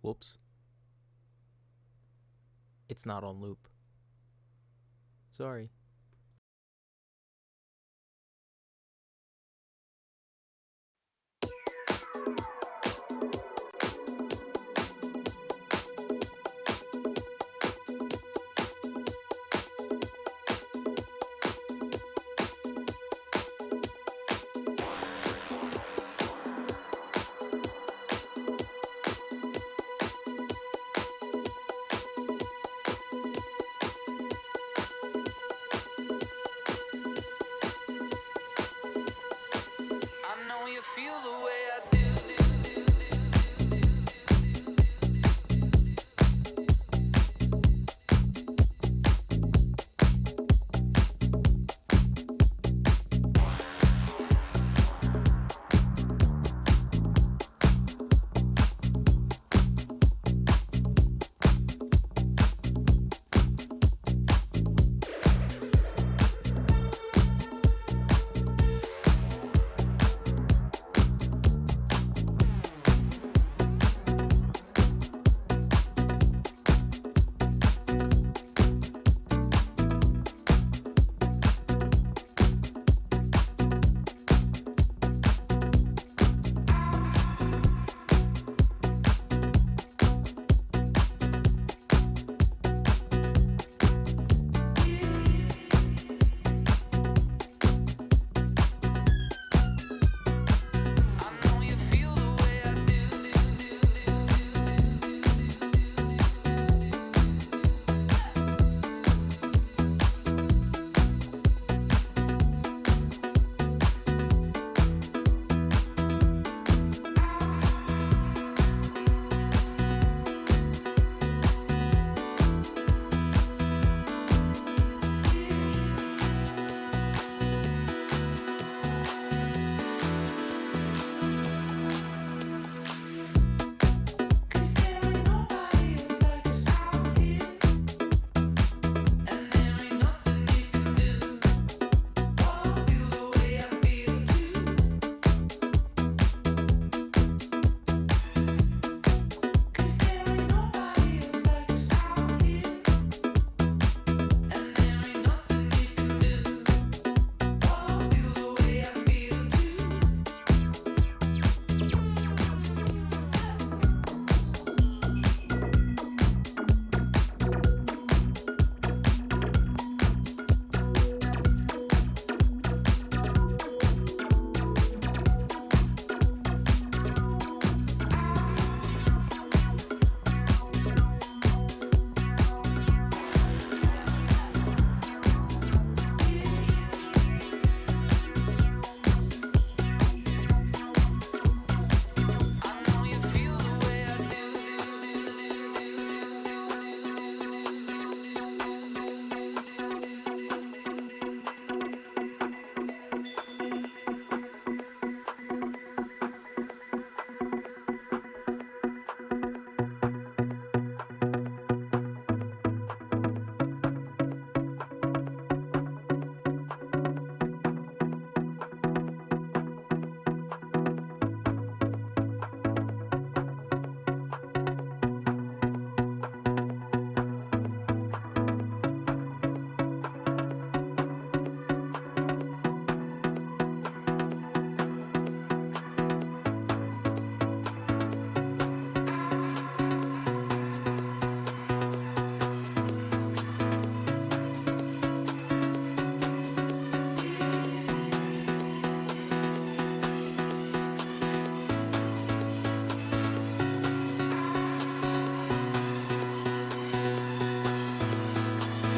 Whoops. It's not on loop. Sorry.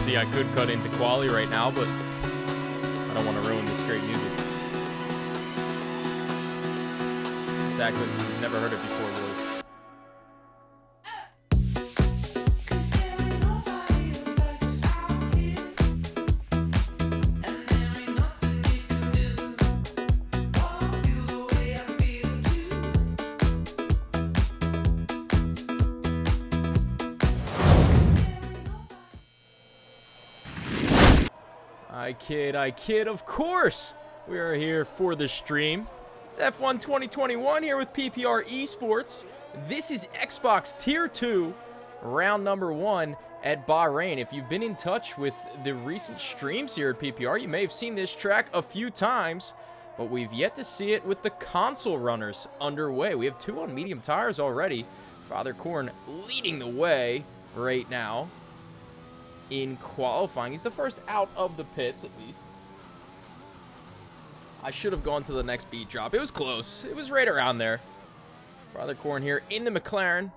See, I could cut into quali right now, but I don't want to ruin this great music. Exactly. Never heard it before, boys. I kid, of course! We are here for the stream. It's F1 2021 here with PPR Esports. This is Xbox Tier 2, round number 1 at Bahrain. If you've been in touch with the recent streams here at PPR, you may have seen this track a few times, but we've yet to see it with the console runners underway. We have 2 on medium tires already. Father Korn leading the way right now in qualifying. He's the first out of the pits, at least. I should have gone to the next beat drop. It was close. It was right around there. Father Korn here in the McLaren.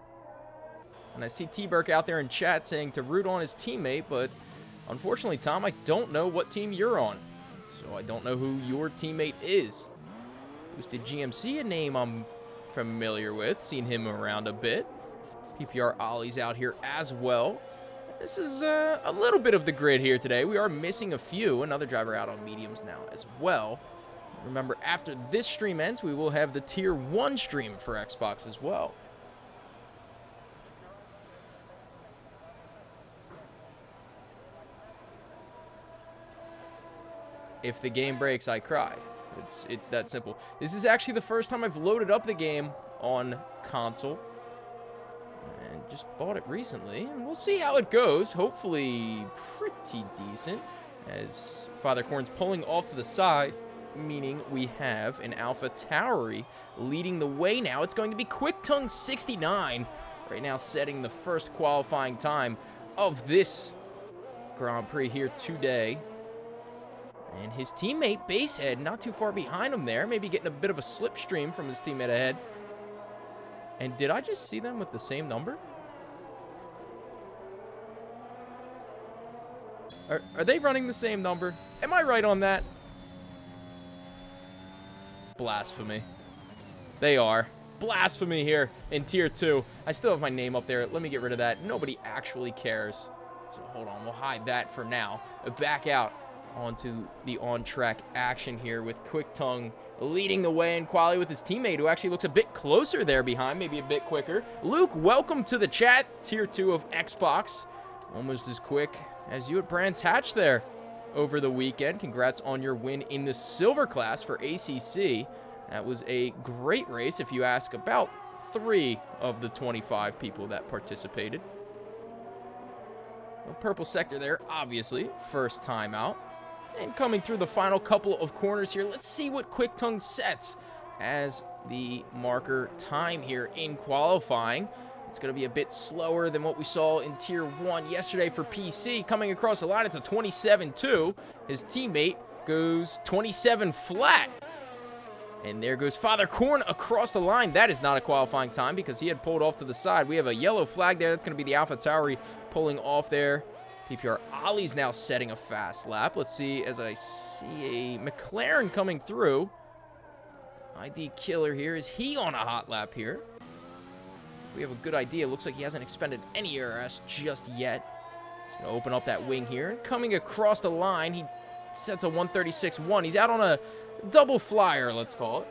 And I see T-Burke out there in chat saying to root on his teammate, but unfortunately, Tom, I don't know what team you're on. So I don't know who your teammate is. Boosted GMC, a name I'm familiar with. Seen him around a bit. PPR Ollie's out here as well. This is a little bit of the grid here today. We are missing a few. Another driver out on mediums now as well. Remember, after this stream ends, we will have the Tier 1 stream for Xbox as well. If the game breaks, I cry. It's that simple. This is actually the first time I've loaded up the game on console. And just bought it recently. And we'll see how it goes. Hopefully pretty decent. As Father Korn's pulling off to the side, meaning we have an Alpha Tauri leading the way now. It's going to be Quick Tongue 69 right now, setting the first qualifying time of this Grand Prix here today. And his teammate Basehead not too far behind him there, maybe getting a bit of a slipstream from his teammate ahead. And did I just see them with the same number? Are they running the same number? Am I right on that? Blasphemy. They are. Blasphemy here in Tier 2. I still have my name up there. Let me get rid of that. Nobody actually cares. So hold on. We'll hide that for now. Back out onto the on-track action here with Quick Tongue leading the way in quali with his teammate, who actually looks a bit closer there behind, maybe a bit quicker. Luke, welcome to the chat. Tier 2 of Xbox. Almost as quick as you at Brands Hatch there over the weekend. Congrats on your win in the silver class for ACC. That was a great race, if you ask about 3 of the 25 people that participated. Well, purple sector there, obviously, first time out. And coming through the final couple of corners here, let's see what Quick Tongue sets as the marker time here in qualifying. It's going to be a bit slower than what we saw in Tier 1 yesterday for PC. Coming across the line, it's a 27-2. His teammate goes 27 flat. And there goes Father Korn across the line. That is not a qualifying time because he had pulled off to the side. We have a yellow flag there. That's going to be the Alpha Tauri pulling off there. PPR Ollie's now setting a fast lap. Let's see, as I see a McLaren coming through. ID Killer here. Is he on a hot lap here? We have a good idea. Looks like he hasn't expended any ARS just yet. He's going to open up that wing here. And coming across the line, he sets a 136.1. He's out on a double flyer, let's call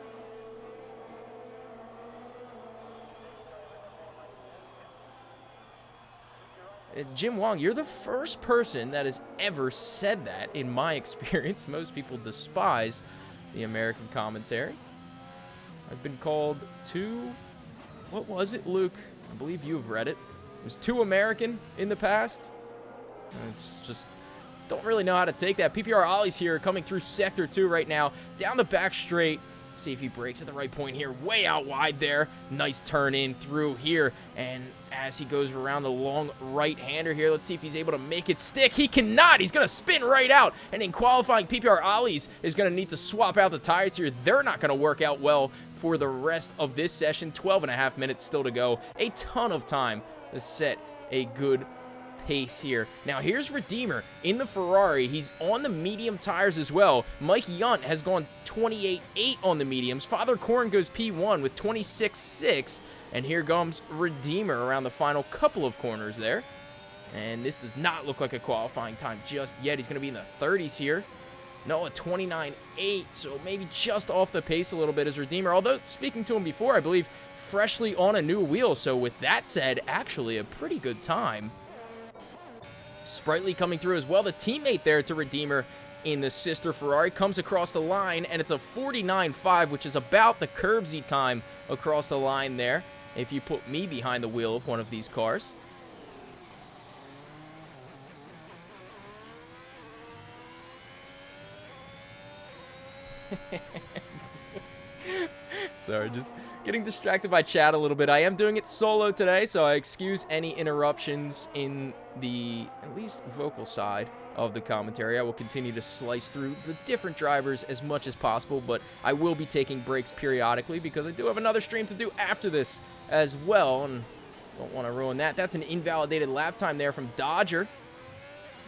it. Jim Wong, you're the first person that has ever said that in my experience. Most people despise the American commentary. I've been called too... What was it, Luke? I believe you've read it. It was too American in the past. I just don't really know how to take that. PPR Ollie's here coming through Sector 2 right now. Down the back straight. See if he breaks at the right point here. Way out wide there. Nice turn in through here. And as he goes around the long right-hander here, let's see if he's able to make it stick. He cannot. He's going to spin right out. And in qualifying, PPR Ollie's is going to need to swap out the tires here. They're not going to work out well for the rest of this session. 12.5 minutes still to go. A ton of time to set a good pace here. Now here's Redeemer in the Ferrari. He's on the medium tires as well. Mike Yunt has gone 28.8 on the mediums. Father Korn goes P1 with 26.6. And here comes Redeemer around the final couple of corners there. And this does not look like a qualifying time just yet. He's going to be in the 30s here. No, a 29.8, so maybe just off the pace a little bit as Redeemer. Although, speaking to him before, I believe freshly on a new wheel. So with that said, actually a pretty good time. Sprightly coming through as well. The teammate there to Redeemer in the sister Ferrari. Comes across the line, and it's a 49.5, which is about the Kurbssy time across the line there, if you put me behind the wheel of one of these cars. Sorry, just getting distracted by chat a little bit. I am doing it solo today, so I excuse any interruptions in the, at least, vocal side of the commentary. I will continue to slice through the different drivers as much as possible, but I will be taking breaks periodically because I do have another stream to do after this as well, and don't want to ruin that. That's an invalidated lap time there from Dodger.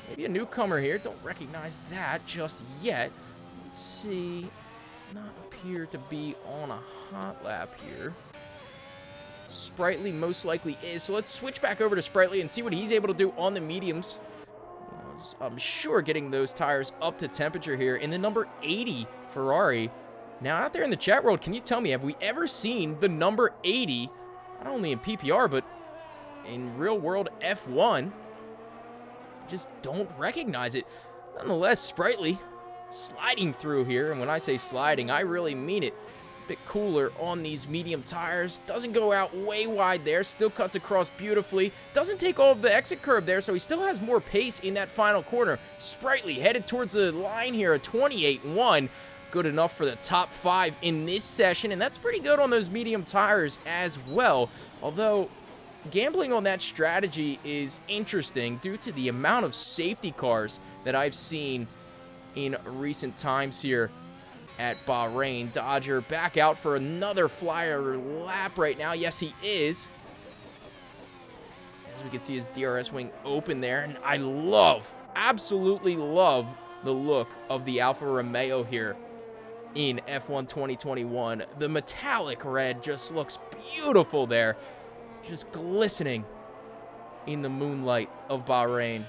Maybe a newcomer here. Don't recognize that just yet. Let's see. Does not appear to be on a hot lap here. Sprightly most likely is. So let's switch back over to Sprightly and see what he's able to do on the mediums. I'm sure getting those tires up to temperature here in the number 80 Ferrari. Now, out there in the chat world, can you tell me, have we ever seen the number 80, not only in PPR, but in real-world F1? Just don't recognize it. Nonetheless, Sprightly sliding through here, and when I say sliding, I really mean it. A bit cooler on these medium tires. Doesn't go out way wide there. Still cuts across beautifully. Doesn't take all of the exit curb there, so he still has more pace in that final corner. Sprightly headed towards the line here, a 28.1. Good enough for the top 5 in this session, and that's pretty good on those medium tires as well. Although, gambling on that strategy is interesting due to the amount of safety cars that I've seen in recent times here at Bahrain. Dodger back out for another flyer lap right now. Yes, he is. As we can see his DRS wing open there. And I love, absolutely love the look of the Alfa Romeo here in F1 2021. The metallic red just looks beautiful there. Just glistening in the moonlight of Bahrain.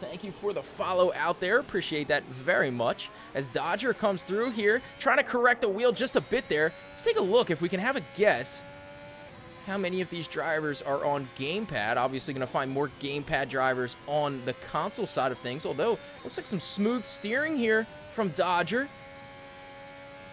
Thank you for the follow out there. Appreciate that very much. As Dodger comes through here, trying to correct the wheel just a bit there. Let's take a look if we can have a guess how many of these drivers are on gamepad. Obviously going to find more gamepad drivers on the console side of things, although looks like some smooth steering here from Dodger.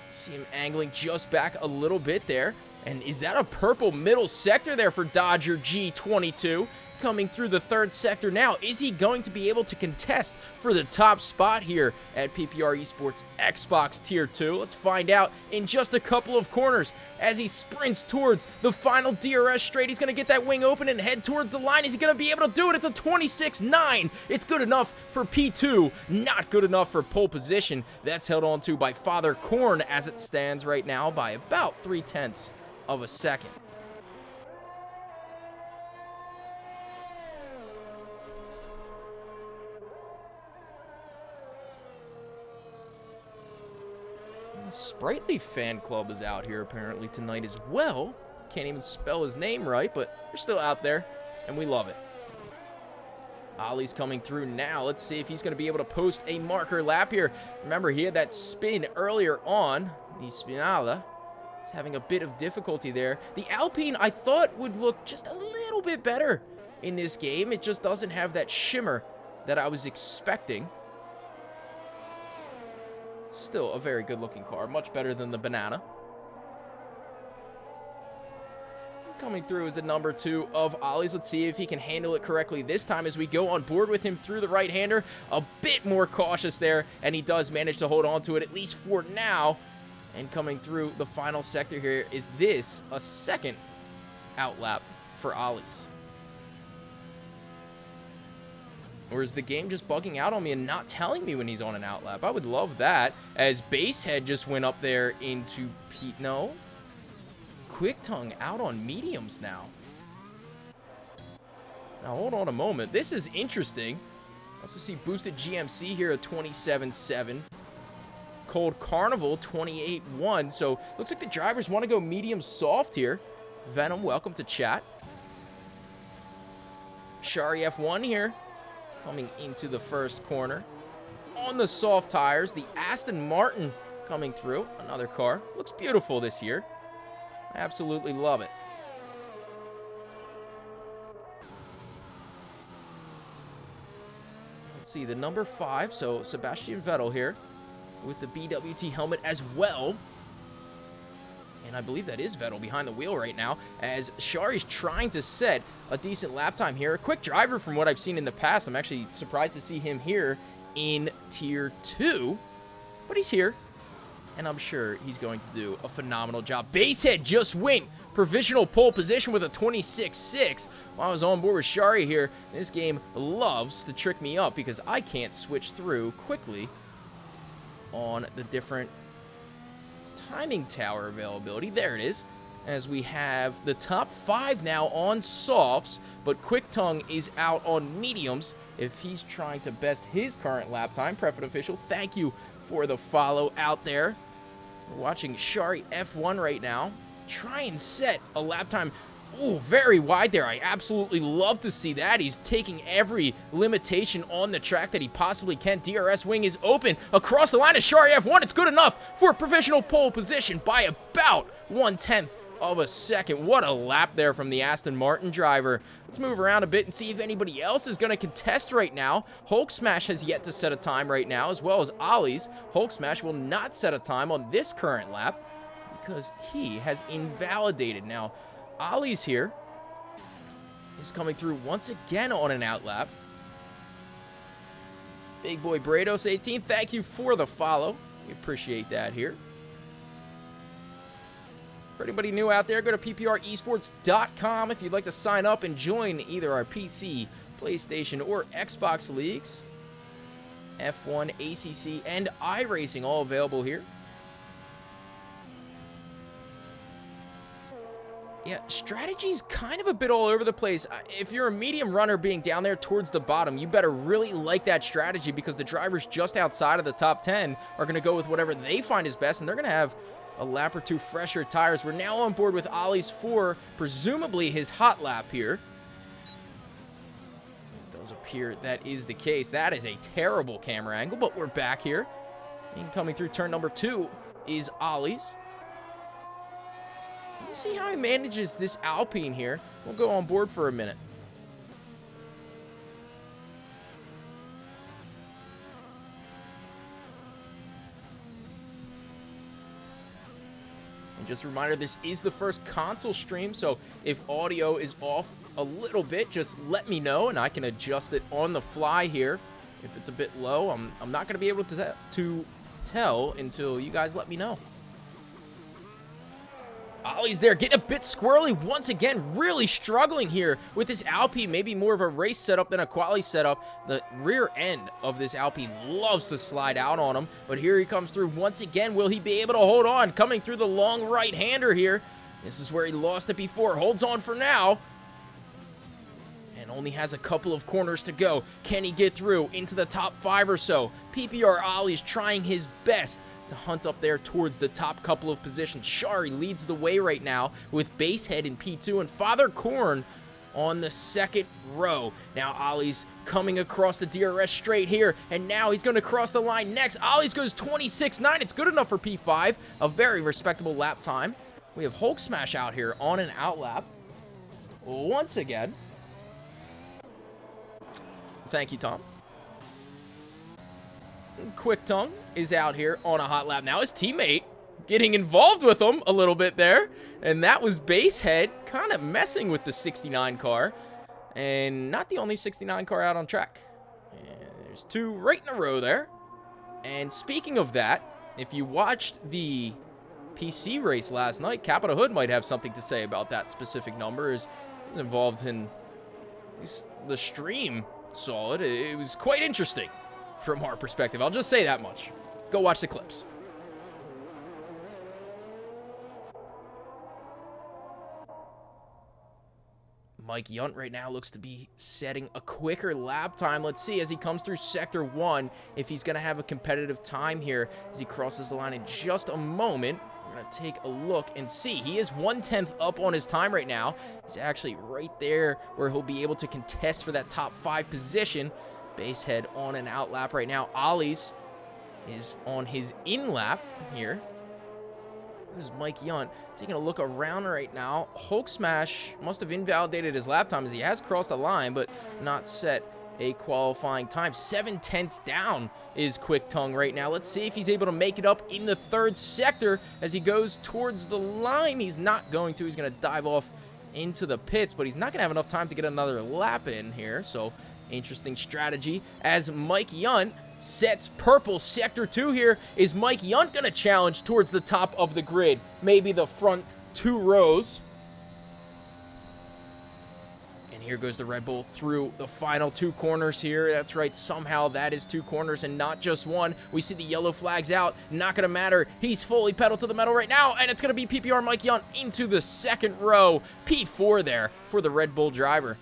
See him angling just back a little bit there. And is that a purple middle sector there for Dodger G22? Coming through the third sector now. Is he going to be able to contest for the top spot here at PPR Esports Xbox Tier 2? Let's find out in just a couple of corners as he sprints towards the final DRS straight. He's going to get that wing open and head towards the line. Is he going to be able to do it? It's a 26.9. It's good enough for P2, not good enough for pole position. That's held on to by Father Korn as it stands right now by about 0.3 of a second. The Sprightly fan club is out here apparently tonight as well. Can't even spell his name right, but they're still out there, and we love it. Ollie's coming through now. Let's see if he's going to be able to post a marker lap here. Remember, he had that spin earlier on. The Spinala is having a bit of difficulty there. The Alpine, I thought, would look just a little bit better in this game. It just doesn't have that shimmer that I was expecting. Still a very good-looking car. Much better than the Banana. Coming through is the number 2 of Ollie's. Let's see if he can handle it correctly this time as we go on board with him through the right-hander. A bit more cautious there, and he does manage to hold on to it, at least for now. And coming through the final sector here, is this a second outlap for Ollie's? Or is the game just bugging out on me and not telling me when he's on an outlap? I would love that. As Basehead just went up there into no. Quick Tongue out on mediums now. Now, hold on a moment. This is interesting. Also see Boosted GMC here at 27.7. Cold Carnival 28.1. So, looks like the drivers want to go medium soft here. Venom, welcome to chat. Shari F1 here. Coming into the first corner. On the soft tires, the Aston Martin coming through. Another car. Looks beautiful this year. Absolutely love it. let's see, the number 5, so Sebastian Vettel here with the BWT helmet as well. And I believe that is Vettel behind the wheel right now, as Shari's trying to set a decent lap time here. A quick driver from what I've seen in the past. I'm actually surprised to see him here in Tier 2, but he's here, and I'm sure he's going to do a phenomenal job. Basehead just went provisional pole position with a 26.6 while I was on board with Shari here. This game loves to trick me up because I can't switch through quickly on the different timing tower availability. There it is, as we have the top 5 now on softs, but Quick Tongue is out on mediums if he's trying to best his current lap time. Prefit official, thank you for the follow out there. We're watching Shari F1 right now try and set a lap time. Ooh, very wide there. I absolutely love to see that. He's taking every limitation on the track that he possibly can. DRS wing is open across the line of Shari F1. It's good enough for a provisional pole position by about 1/10 of a second. What a lap there from the Aston Martin driver. Let's move around a bit and see if anybody else is going to contest right now. Hulk Smash has yet to set a time right now, as well as Ollie's. Hulk Smash will not set a time on this current lap because he has invalidated. Now, Ollie's here. He's coming through once again on an out lap. Big boy Brados 18, thank you for the follow. We appreciate that here. For anybody new out there, go to PPResports.com if you'd like to sign up and join either our PC, PlayStation, or Xbox leagues. F1, ACC, and iRacing all available here. Yeah, strategy's kind of a bit all over the place. If you're a medium runner being down there towards the bottom, you better really like that strategy because the drivers just outside of the top 10 are going to go with whatever they find is best, and they're going to have a lap or two fresher tires. We're now on board with Ollie's for presumably his hot lap here. It does appear that is the case. That is a terrible camera angle, but we're back here. Incoming through turn number 2 is Ollie's. You see how he manages this Alpine here. We'll go on board for a minute. And just a reminder, this is the first console stream, so if audio is off a little bit, just let me know and I can adjust it on the fly here. If it's a bit low, I'm not going to be able to tell until you guys let me know. Ollie's there, getting a bit squirrely once again, really struggling here with this Alpine, maybe more of a race setup than a quali setup. The rear end of this Alpine loves to slide out on him, but here he comes through once again. Will he be able to hold on? Coming through the long right-hander here. This is where he lost it before. Holds on for now. And only has a couple of corners to go. Can he get through into the top 5 or so? PPR Ollie's trying his best to hunt up there towards the top couple of positions. Shari leads the way right now with Basehead in P2 and Father Corn on the second row. Now Ollie's coming across the DRS straight here, and now he's going to cross the line next. Ollie's goes 26.9. It's good enough for P5. A very respectable lap time. We have Hulk Smash out here on an out lap once again. Thank you, Tom. Quick Tongue is out here on a hot lap. Now his teammate getting involved with him a little bit there. And that was Basehead kind of messing with the 69 car. And not the only 69 car out on track. And there's 2 right in a row there. And speaking of that, if you watched the PC race last night, Capita Hood might have something to say about that specific number. Is involved in the stream saw it. It was quite interesting from our perspective. I'll just say that much. Go watch the clips. Mike Yunt right now looks to be setting a quicker lap time. Let's see as he comes through Sector 1 if he's going to have a competitive time here as he crosses the line in just a moment. We're going to take a look and see. He is 1/10 up on his time right now. He's actually right there where he'll be able to contest for that top 5 position. Basehead on an out lap right now. Ollie's is on his in lap here. There's Mike Yunt taking a look around right now. Hulk Smash must have invalidated his lap time as he has crossed the line, but not set a qualifying time. 7/10 down is Quick Tongue right now. Let's see if he's able to make it up in the third sector as he goes towards the line. He's not going to. He's going to dive off into the pits, but he's not going to have enough time to get another lap in here. So, interesting strategy as Mike Yunt sets purple sector 2 here. Is Mike Yunt going to challenge towards the top of the grid? Maybe the front 2 rows. And here goes the Red Bull through the final 2 corners here. That's right, somehow that is 2 corners and not just 1. We see the yellow flags out. Not going to matter. He's fully pedal to the metal right now, and it's going to be PPR Mike Yunt into the second row. P4 there for the Red Bull driver.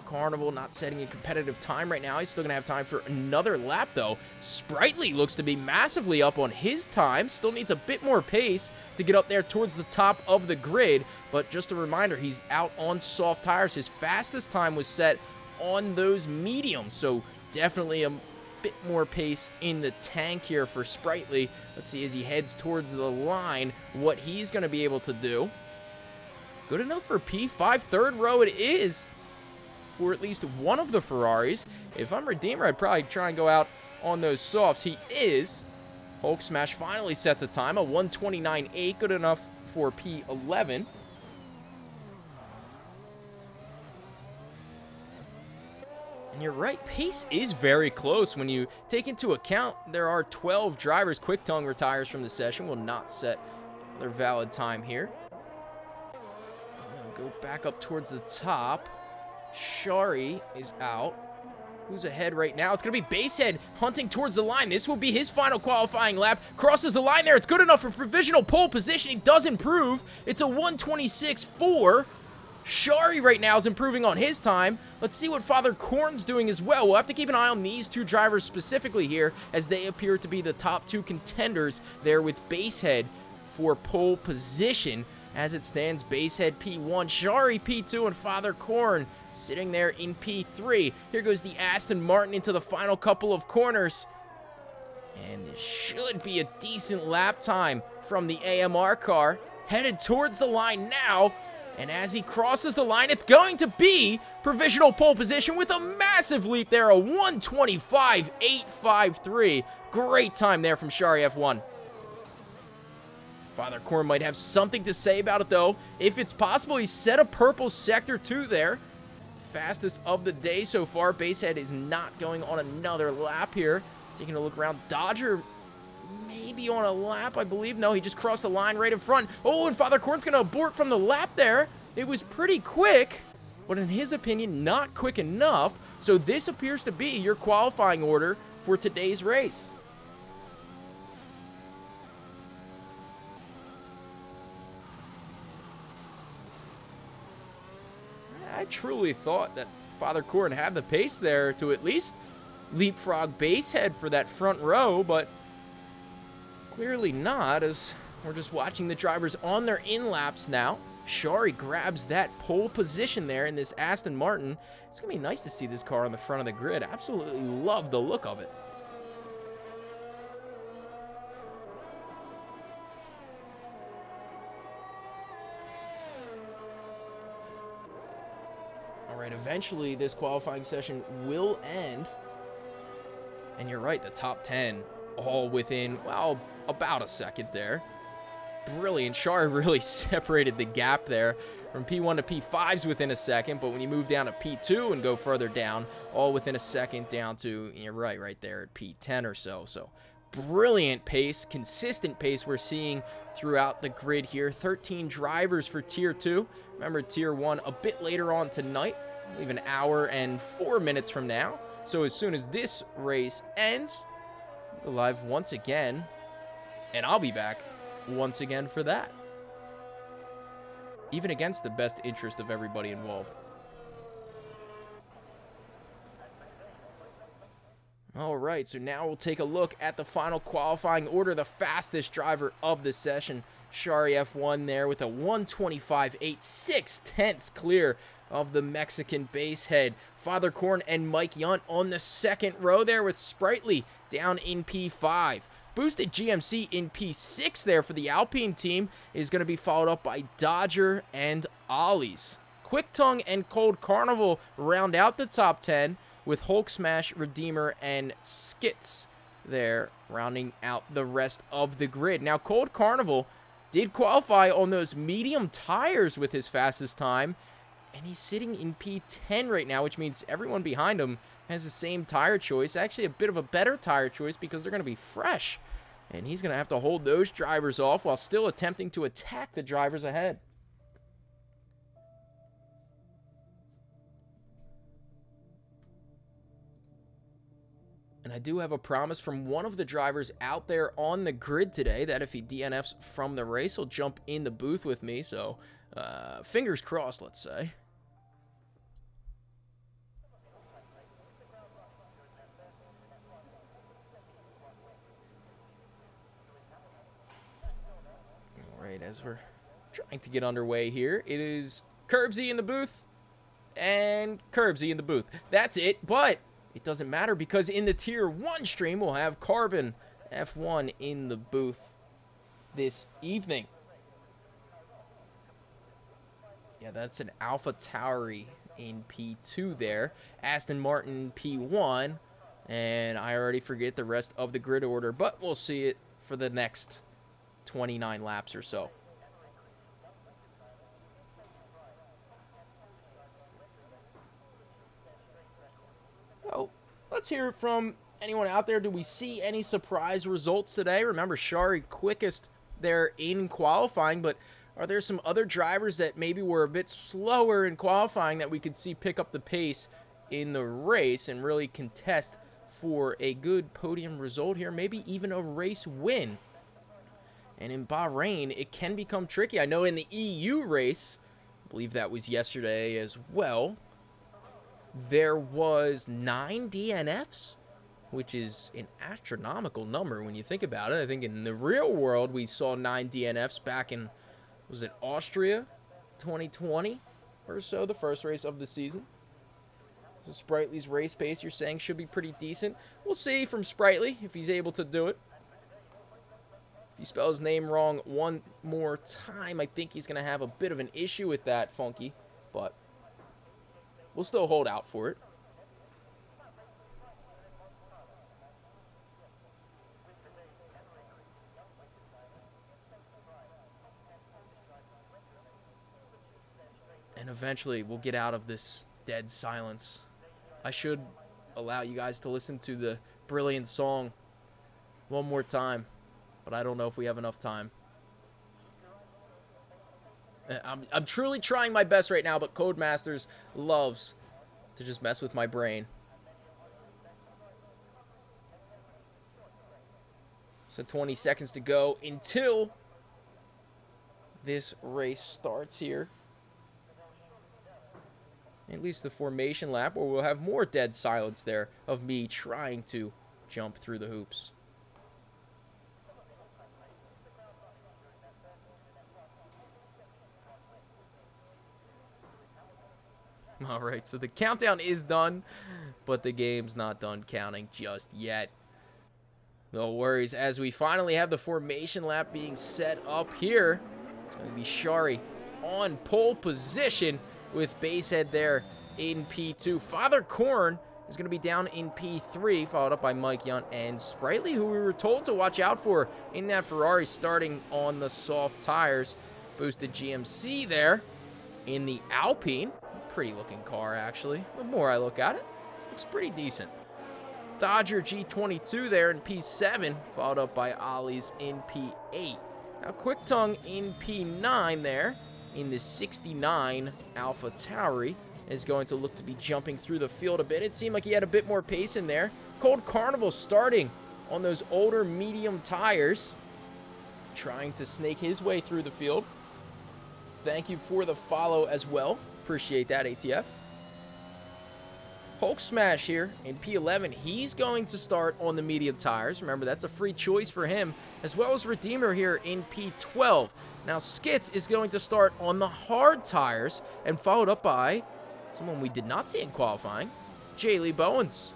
Carnival not setting a competitive time right now. He's still going to have time for another lap, though. Sprightly looks to be massively up on his time. Still needs a bit more pace to get up there towards the top of the grid. But just a reminder, he's out on soft tires. His fastest time was set on those mediums. So definitely a bit more pace in the tank here for Sprightly. Let's see as he heads towards the line what he's going to be able to do. Good enough for P5. Third row it is for at least one of the Ferraris. If I'm Redeemer, I'd probably try and go out on those softs. He is. Hulk Smash finally sets a time, a 1:29.8, good enough for P11. And you're right, pace is very close when you take into account there are 12 drivers. Quick Tongue retires from the session, will not set their valid time here. I'm gonna go back up towards the top. Shari is out. Who's ahead right now? It's going to be Basehead hunting towards the line. This will be his final qualifying lap. Crosses the line there. It's good enough for provisional pole position. He does improve. It's a 1:26.4. Shari right now is improving on his time. Let's see what Father Korn's doing as well. We'll have to keep an eye on these 2 drivers specifically here as they appear to be the top 2 contenders there with Basehead for pole position. As it stands, Basehead P1, Shari P2, and Father Korn sitting there in P3. Here goes the Aston Martin into the final couple of corners. And this should be a decent lap time from the AMR car. Headed towards the line now. And as he crosses the line, it's going to be provisional pole position with a massive leap there. A 1:25.853. Great time there from Shari F1. Father Korn might have something to say about it, though. If it's possible, he set a purple sector 2 there. Fastest of the day so far. Basehead is not going on another lap here. Taking a look around. Dodger maybe on a lap, I believe. No, he just crossed the line right in front. Oh, and Father Korn's going to abort from the lap there. It was pretty quick, but in his opinion, not quick enough. So this appears to be your qualifying order for today's race. I truly thought that Father Korn had the pace there to at least leapfrog Basehead for that front row, but clearly not, as we're just watching the drivers on their in-laps now. Shari grabs that pole position there in this Aston Martin. It's going to be nice to see this car on the front of the grid. Absolutely love the look of it. All right, eventually this qualifying session will end. And you're right, the top 10 all within, well, about a second there. Brilliant. Shari really separated the gap there from P1 to P5's within a second, but when you move down to P2 and go further down, all within a second down to, you're right there at P10 or so. So brilliant pace, consistent pace we're seeing throughout the grid here. 13 drivers for Tier 2. Remember, Tier 1 a bit later on tonight, I believe an hour and 4 minutes from now. So as soon as this race ends, we'll go live once again, and I'll be back once again for that. Even against the best interest of everybody involved. All right, so now we'll take a look at the final qualifying order. The fastest driver of the session, Shari F1 there with a 1:25.86 tenths clear of the Mexican Basehead. Father Korn and Mike Yunt on the second row there with Sprightly down in P5. Boosted GMC in P6 there for the Alpine team is going to be followed up by Dodger and Ollie's. Quick Tongue and Cold Carnival round out the top 10, with Hulk Smash, Redeemer, and Skits there rounding out the rest of the grid. Now, Cold Carnival did qualify on those medium tires with his fastest time, and he's sitting in P10 right now, which means everyone behind him has the same tire choice. Actually, a bit of a better tire choice because they're going to be fresh. And he's going to have to hold those drivers off while still attempting to attack the drivers ahead. And I do have a promise from one of the drivers out there on the grid today that if he DNFs from the race, he'll jump in the booth with me. So, fingers crossed, let's say. All right, as we're trying to get underway here, it is Kurbssy in the booth and Kurbssy in the booth. That's it, but it doesn't matter because in the Tier 1 stream, we'll have Carbon F1 in the booth this evening. Yeah, that's an Alpha Tauri in P2 there. Aston Martin P1. And I already forget the rest of the grid order, but we'll see it for the next 29 laps or so. So, let's hear from anyone out there. Do we see any surprise results today? Remember, Shari quickest there in qualifying, but are there some other drivers that maybe were a bit slower in qualifying that we could see pick up the pace in the race and really contest for a good podium result here, maybe even a race win? And in Bahrain, it can become tricky. I know in the EU race, I believe that was yesterday as well, there was 9 DNFs, which is an astronomical number when you think about it. I think in the real world, we saw 9 DNFs back in, was it Austria 2020 or so, the first race of the season. So Sprightly's race pace, you're saying, should be pretty decent. We'll see from Sprightly if he's able to do it. If you spell his name wrong one more time, I think he's going to have a bit of an issue with that, Funky, but we'll still hold out for it. And eventually we'll get out of this dead silence. I should allow you guys to listen to the brilliant song one more time, but I don't know if we have enough time. I'm truly trying my best right now, but Codemasters loves to just mess with my brain. So 20 seconds to go until this race starts here. At least the formation lap, where we'll have more dead silence there of me trying to jump through the hoops. All right, so the countdown is done, but the game's not done counting just yet. No worries, as we finally have the formation lap being set up here. It's going to be Shari on pole position with Basehead there in P2. Father Korn is going to be down in P3, followed up by Mike Yunt and Sprightly, who we were told to watch out for in that Ferrari, starting on the soft tires. Boosted GMC there in the Alpine. Pretty looking car, actually. The more I look at it, looks pretty decent. Dodger G22 there in P7, followed up by Ollie's in P8. Now, Quick Tongue in P9 there in the 69 Alpha Tauri is going to look to be jumping through the field a bit. It seemed like he had a bit more pace in there. Cold Carnival starting on those older medium tires, trying to snake his way through the field. Thank you for the follow as well. Appreciate that, ATF. Hulk Smash here in P11. He's going to start on the medium tires. Remember, that's a free choice for him, as well as Redeemer here in P12. Now, Skits is going to start on the hard tires, and followed up by someone we did not see in qualifying, Jaylee Bowens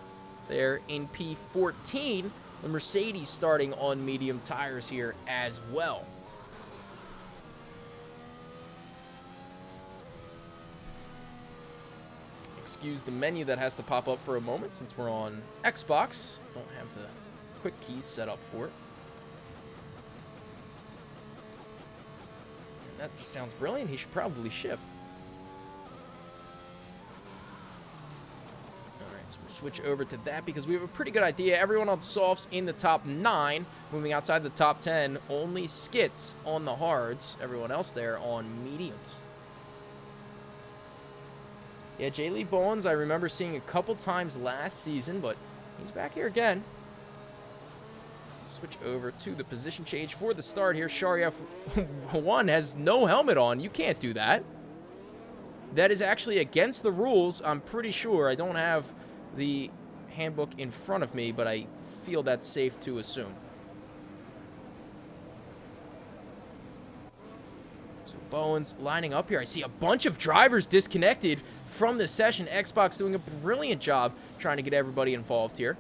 there in P14. The Mercedes starting on medium tires here as well. excuse the menu that has to pop up for a moment since we're on Xbox. Don't have the quick keys set up for it. That sounds brilliant. He should probably shift. Alright, so we'll switch over to that because we have a pretty good idea. Everyone on softs in the top 9. Moving outside the top 10. Only skits on the hards. Everyone else there on mediums. Yeah, J. Lee Bowens, I remember seeing a couple times last season, but he's back here again. Switch over to the position change for the start here. Sharieff 1 has no helmet on. You can't do that. That is actually against the rules, I'm pretty sure. I don't have the handbook in front of me, but I feel that's safe to assume. So Bowens lining up here. I see a bunch of drivers disconnected from the session. Xbox doing a brilliant job trying to get everybody involved here.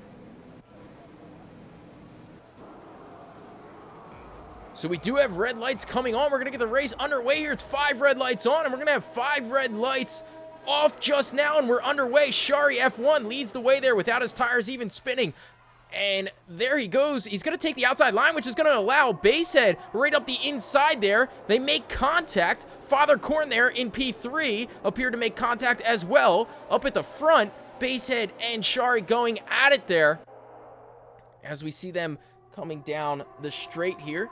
So we do have red lights coming on. We're going to get the race underway here. It's 5 red lights on, and we're going to have 5 red lights off just now, and we're underway. Shari F1 leads the way there without his tires even spinning. And there he goes. He's going to take the outside line, which is going to allow Basehead right up the inside there. They make contact. Father Korn there in P3 appear to make contact as well. Up at the front, Basehead and Shari going at it there as we see them coming down the straight here.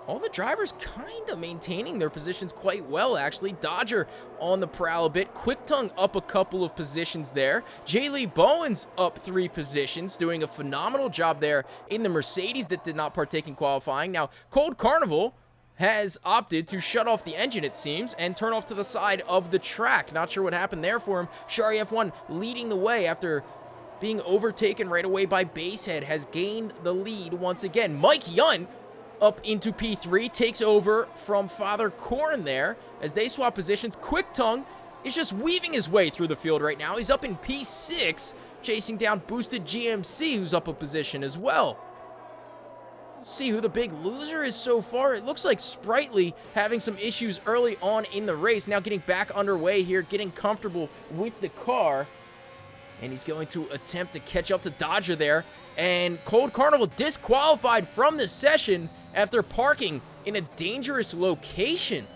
All the drivers kind of maintaining their positions quite well, actually. Dodger on the prowl a bit. Quick Tongue up a couple of positions there. J. Lee Bowens up 3 positions, doing a phenomenal job there in the Mercedes that did not partake in qualifying. Now, Cold Carnival has opted to shut off the engine, it seems, and turn off to the side of the track. Not sure what happened there for him. Shari F1 leading the way after being overtaken right away by Basehead, has gained the lead once again. Mike Yunt up into P3, takes over from Father Korn there as they swap positions. Quick Tongue is just weaving his way through the field right now. He's up in P6, chasing down Boosted GMC, who's up a position as well. Let's see who the big loser is so far. It looks like Sprightly having some issues early on in the race. Now getting back underway here, getting comfortable with the car. And he's going to attempt to catch up to Dodger there. And Cold Carnival disqualified from the session after parking in a dangerous location.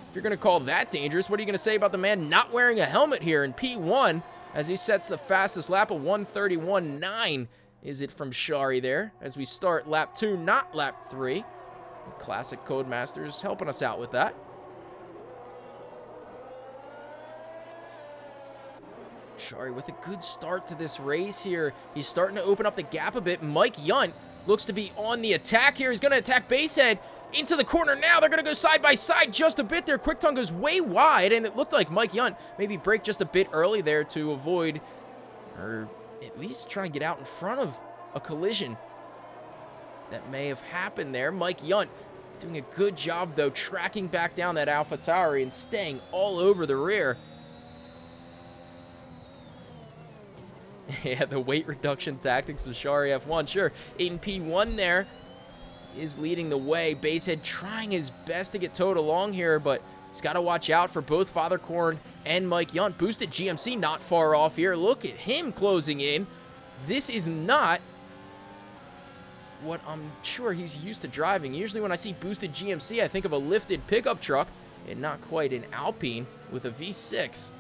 If you're going to call that dangerous, what are you going to say about the man not wearing a helmet here in P1 as he sets the fastest lap of 1:31.9? Is it from Shari there as we start lap 2, not lap 3. Classic Codemasters helping us out with that. Shari with a good start to this race here. He's starting to open up the gap a bit. Mike Yunt looks to be on the attack here. He's going to attack Basehead into the corner now. They're going to go side by side just a bit there. Quick Tongue goes way wide, and it looked like Mike Yunt maybe braked just a bit early there to avoid, or at least try and get out in front of a collision that may have happened there. Mike Yunt doing a good job, though, tracking back down that AlphaTauri and staying all over the rear. Yeah, the weight reduction tactics of Shari F1. Sure, in P1 there is leading the way. Basehead trying his best to get towed along here, but he's got to watch out for both Father Korn and Mike Yunt. Boosted GMC not far off here. Look at him closing in. This is not what I'm sure he's used to driving. Usually when I see Boosted GMC, I think of a lifted pickup truck and not quite an Alpine with a V6.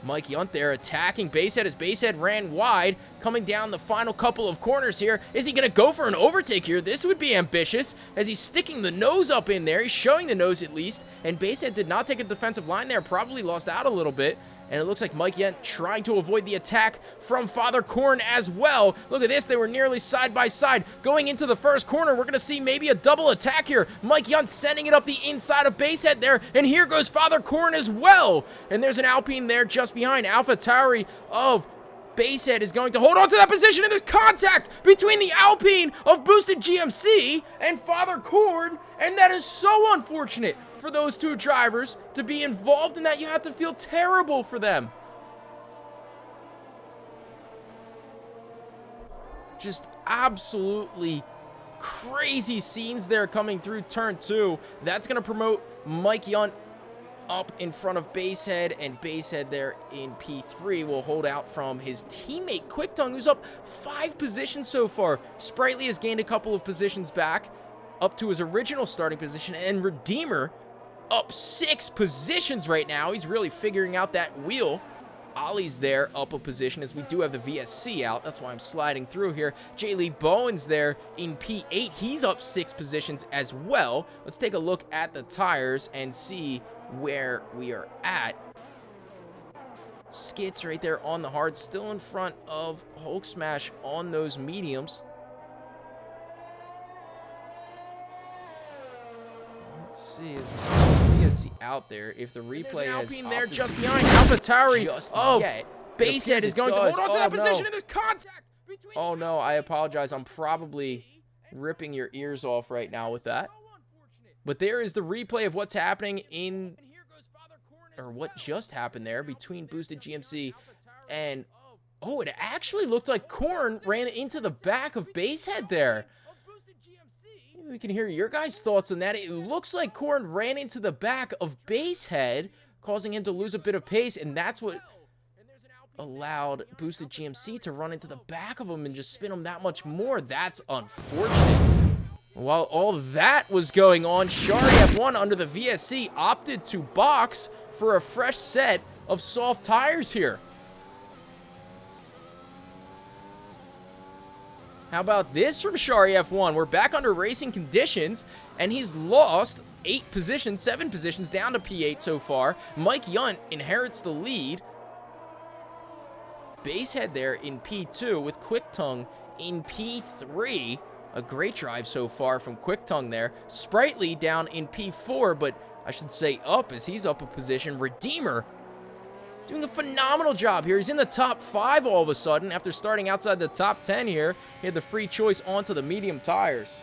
Mike Yunt there attacking Basehead as Basehead ran wide, coming down the final couple of corners here. Is he going to go for an overtake here? This would be ambitious as he's sticking the nose up in there. He's showing the nose at least, and Basehead did not take a defensive line there, probably lost out a little bit. And it looks like Mike Yunt trying to avoid the attack from Father Korn as well. Look at this. They were nearly side by side. Going into the first corner, we're going to see maybe a double attack here. Mike Yunt sending it up the inside of Basehead there. And here goes Father Korn as well. And there's an Alpine there just behind. AlphaTauri of Basehead is going to hold on to that position. And there's contact between the Alpine of Boosted GMC and Father Korn. And that is so unfortunate for those two drivers to be involved in that. You have to feel terrible for them. Just absolutely crazy scenes there coming through turn 2. That's going to promote Mike Yunt up in front of Basehead, and Basehead there in P3 will hold out from his teammate Quicktongue, who's up 5 positions so far. Sprightly has gained a couple of positions back, up to his original starting position, and Redeemer up 6 positions right now. He's really figuring out that wheel. Ollie's there up a position, as we do have the VSC out. That's why I'm sliding through here. J. Lee Bowen's there in P8. He's up 6 positions as well. Let's take a look at the tires and see where we are at. Skits right there on the hard, still in front of Hulk Smash on those mediums. Let's see, as we see VSC out there, if the replay has Alpine there just behind AlphaTauri. Basehead is going to hold on to that position, and there's contact between. Oh no, I apologize. I'm probably ripping your ears off right now with that. But there is the replay of what's happening in, or what just happened there between Boosted GMC and, oh, it actually looked like Korn ran into the back of Basehead there. We can hear your guys' thoughts on that. It looks like Korn ran into the back of Basehead, causing him to lose a bit of pace, and that's what allowed Boosted GMC to run into the back of him and just spin him that much more. That's unfortunate. While all that was going on, Shari F1 under the VSC opted to box for a fresh set of soft tires here. How about this from Shari F1? We're back under racing conditions, and he's lost 8 positions, 7 positions, down to P8 so far. Mike Yunt inherits the lead. Basehead there in P2 with Quicktongue in P3. A great drive so far from Quicktongue there. Sprightly down in P4, but I should say up, as he's up a position. Redeemer doing a phenomenal job here. He's in the top 5 all of a sudden after starting outside the top 10 here. He had the free choice onto the medium tires.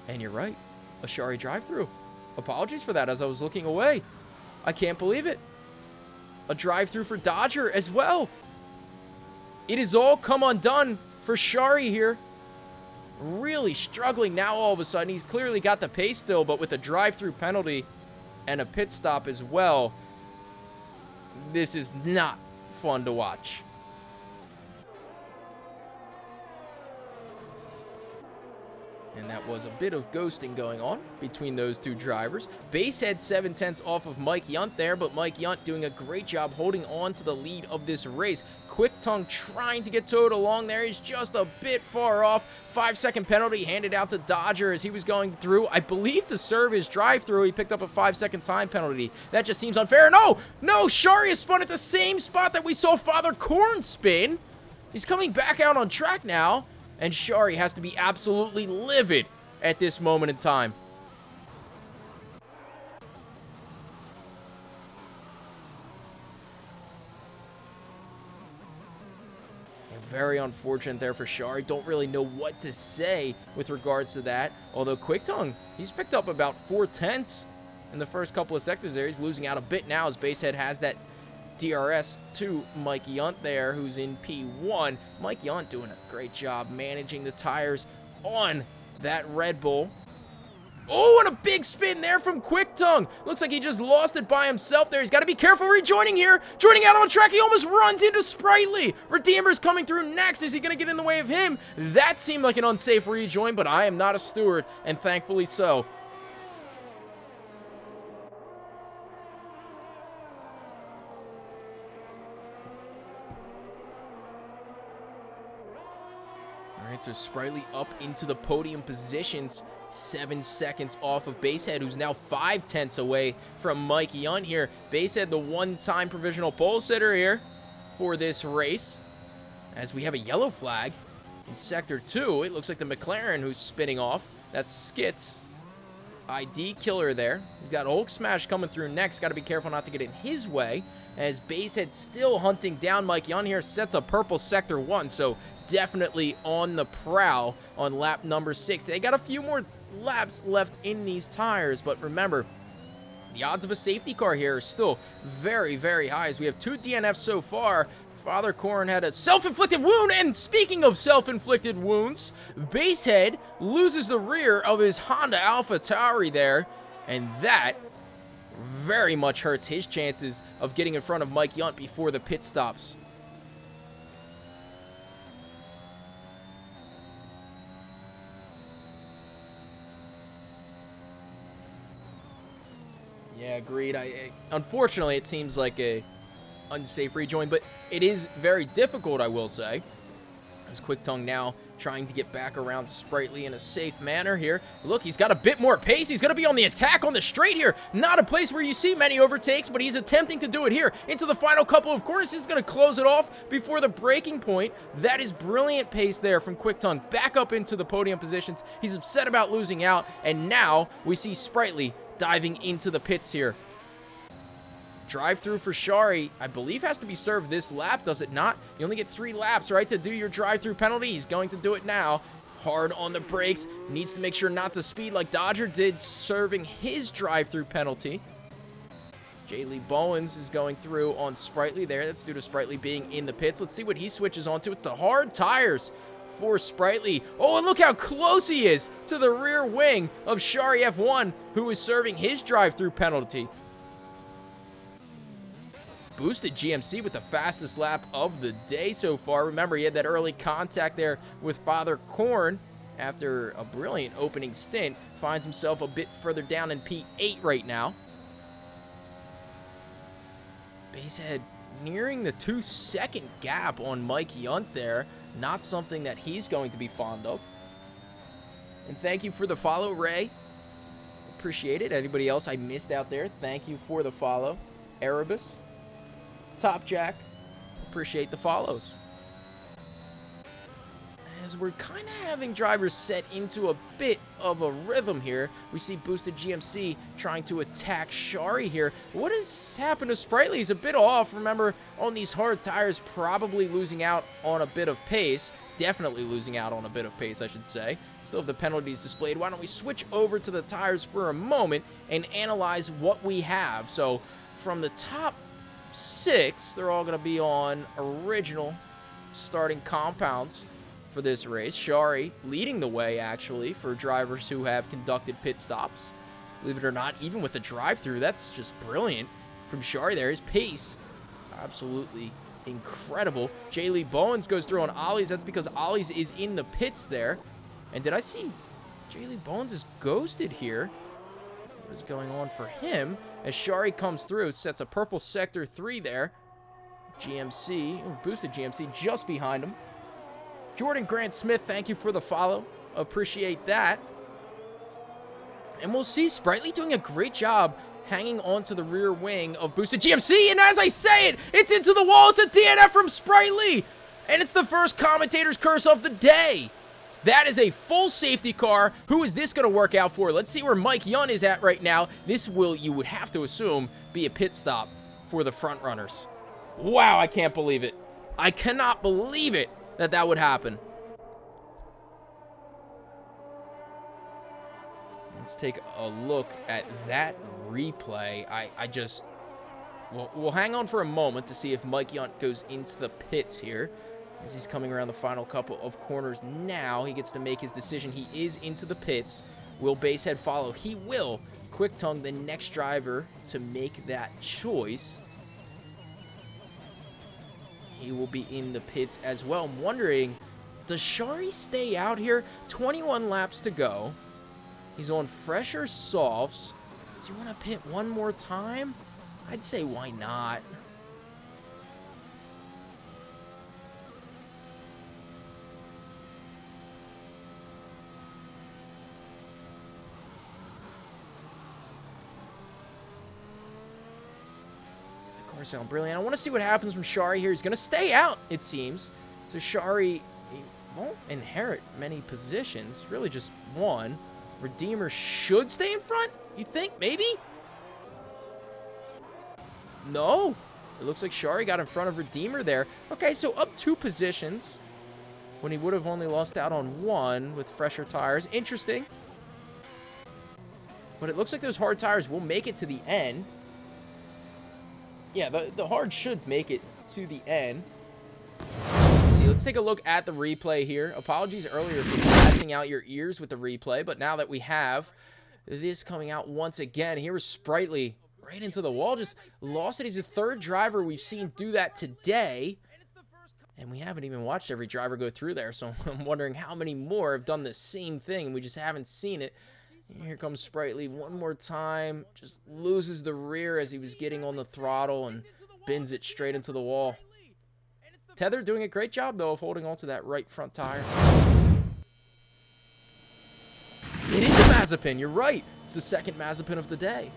And you're right, a Shari drive-through. Apologies for that as I was looking away. I can't believe it. A drive-through for Dodger as well. It is all come undone for Shari here. Really struggling now all of a sudden. He's clearly got the pace still, but with a drive-through penalty and a pit stop as well, this is not fun to watch. And that was a bit of ghosting going on between those two drivers. Basehead 7/10 off of Mike Yunt there, but Mike Yunt doing a great job holding on to the lead of this race. Quicktongue trying to get towed along there. He's just a bit far off. 5-second penalty handed out to Dodger as he was going through, I believe, to serve his drive-through. He picked up a 5-second time penalty. That just seems unfair. No, Shari is spun at the same spot that we saw Father Korn spin. He's coming back out on track now, and Shari has to be absolutely livid at this moment in time. Very unfortunate there for Shari. Don't really know what to say with regards to that. Although Quicktongue, he's picked up about 4/10 in the first couple of sectors there. He's losing out a bit now as Basehead has that DRS to Mike Yunt there, who's in P1. Mike Yunt doing a great job managing the tires on that Red Bull. Oh, and a big spin there from Quicktongue. Looks like he just lost it by himself there. He's got to be careful rejoining here. Joining out on track, he almost runs into Sprightly. Redeemer's coming through next. Is he going to get in the way of him? That seemed like an unsafe rejoin, but I am not a steward, and thankfully so. All right, so Sprightly up into the podium positions. 7 seconds off of Basehead, who's now 5/10 away from Mike Yunt here. Basehead, the one-time provisional pole sitter here for this race. As we have a yellow flag in Sector 2, it looks like the McLaren who's spinning off. That's Skits. ID killer there. He's got Hulk Smash coming through next. Got to be careful not to get in his way. As Basehead still hunting down Mike Yunt here. Sets a purple Sector 1, so definitely on the prowl on lap number 6. They got a few more laps left in these tires, but remember, the odds of a safety car here are still very, very high, as we have 2 DNFs so far Father Corn had a self-inflicted wound, and speaking of self-inflicted wounds, Basehead loses the rear of his Honda AlphaTauri there, and that very much hurts his chances of getting in front of Mike Yunt before the pit stops. Yeah, agreed. Unfortunately, it seems like a unsafe rejoin, but it is very difficult, I will say. As Quick Tongue now trying to get back around Sprightly in a safe manner here. Look, he's got a bit more pace. He's going to be on the attack on the straight here. Not a place where you see many overtakes, but he's attempting to do it here. Into the final couple of corners. He's going to close it off before the breaking point. That is brilliant pace there from Quick Tongue. Back up into the podium positions. He's upset about losing out, and now we see Sprightly diving into the pits here. Drive-through for Shari, I believe, has to be served this lap, does it not? You only get 3 laps, right, to do your drive-through penalty. He's going to do it now. Hard on the brakes. Needs to make sure not to speed like Dodger did, serving his drive-through penalty. J. Bowens is going through on Sprightly there. That's due to Sprightly being in the pits. Let's see what he switches onto. It's the hard tires for Sprightly. Oh, and look how close he is to the rear wing of Shari F1, who is serving his drive-through penalty. Boosted GMC with the fastest lap of the day so far. Remember, he had that early contact there with Father Corn after a brilliant opening stint. Finds himself a bit further down in P8 right now. Basehead nearing the 2-second gap on Mike Yunt there. Not something that he's going to be fond of. And thank you for the follow, Ray. Appreciate it. Anybody else I missed out there, thank you for the follow. Erebus. Top Jack, appreciate the follows. As we're kind of having drivers set into a bit of a rhythm here, we see Boosted GMC trying to attack Shari here. What has happened to Sprightly? He's a bit off. Remember, on these hard tires, probably losing out on a bit of pace. Definitely losing out on a bit of pace, I should say. Still have the penalties displayed. Why don't we switch over to the tires for a moment and analyze what we have? So, from the top 6, they're all going to be on original starting compounds for this race. Shari leading the way, actually, for drivers who have conducted pit stops. Believe it or not, even with the drive-through, that's just brilliant from Shari there. His pace, absolutely incredible. J. Bowens goes through on Ollie's. That's because Ollie's is in the pits there. And did I see J. Bowens is ghosted here? What is going on for him? As Shari comes through, sets a purple sector 3 there. GMC, Boosted GMC just behind him. Jordan Grant Smith, thank you for the follow. Appreciate that. And we'll see Sprightly doing a great job hanging onto the rear wing of Boosted GMC. And as I say it, it's into the wall. It's a DNF from Sprightly. And it's the first commentator's curse of the day. That is a full safety car. Who is this going to work out for? Let's see where Mike Yunt is at right now. This will, you would have to assume, be a pit stop for the front runners. Wow, I can't believe it. I cannot believe it that that would happen. Let's take a look at that replay. We'll hang on for a moment to see if Mike Yunt goes into the pits here. As he's coming around the final couple of corners now, he gets to make his decision. He is into the pits. Will Basehead follow? He will. Quick Tongue, the next driver to make that choice. He will be in the pits as well. I'm wondering, does Shari stay out here? 21 laps to go. He's on fresher softs. Does he want to pit one more time? I'd say why not? Sound brilliant. I want to see what happens from Shari here. He's going to stay out, it seems. So Shari won't inherit many positions. Really just one. Redeemer should stay in front? You think? Maybe? No. It looks like Shari got in front of Redeemer there. Okay, so up 2 positions when he would have only lost out on 1 with fresher tires. Interesting. But it looks like those hard tires will make it to the end. Yeah, the hard should make it to the end. Let's see. Let's take a look at the replay here. Apologies earlier for blasting out your ears with the replay, but now that we have this coming out once again, here is Sprightly right into the wall. Just lost it. He's the third driver we've seen do that today. And we haven't even watched every driver go through there, so I'm wondering how many more have done the same thing, and we just haven't seen it. And here comes Sprightly one more time. Just loses the rear as he was getting on the throttle and bins it straight into the wall. Tether doing a great job, though, of holding on to that right front tire. It is a Mazepin. You're right. It's the second Mazepin of the day.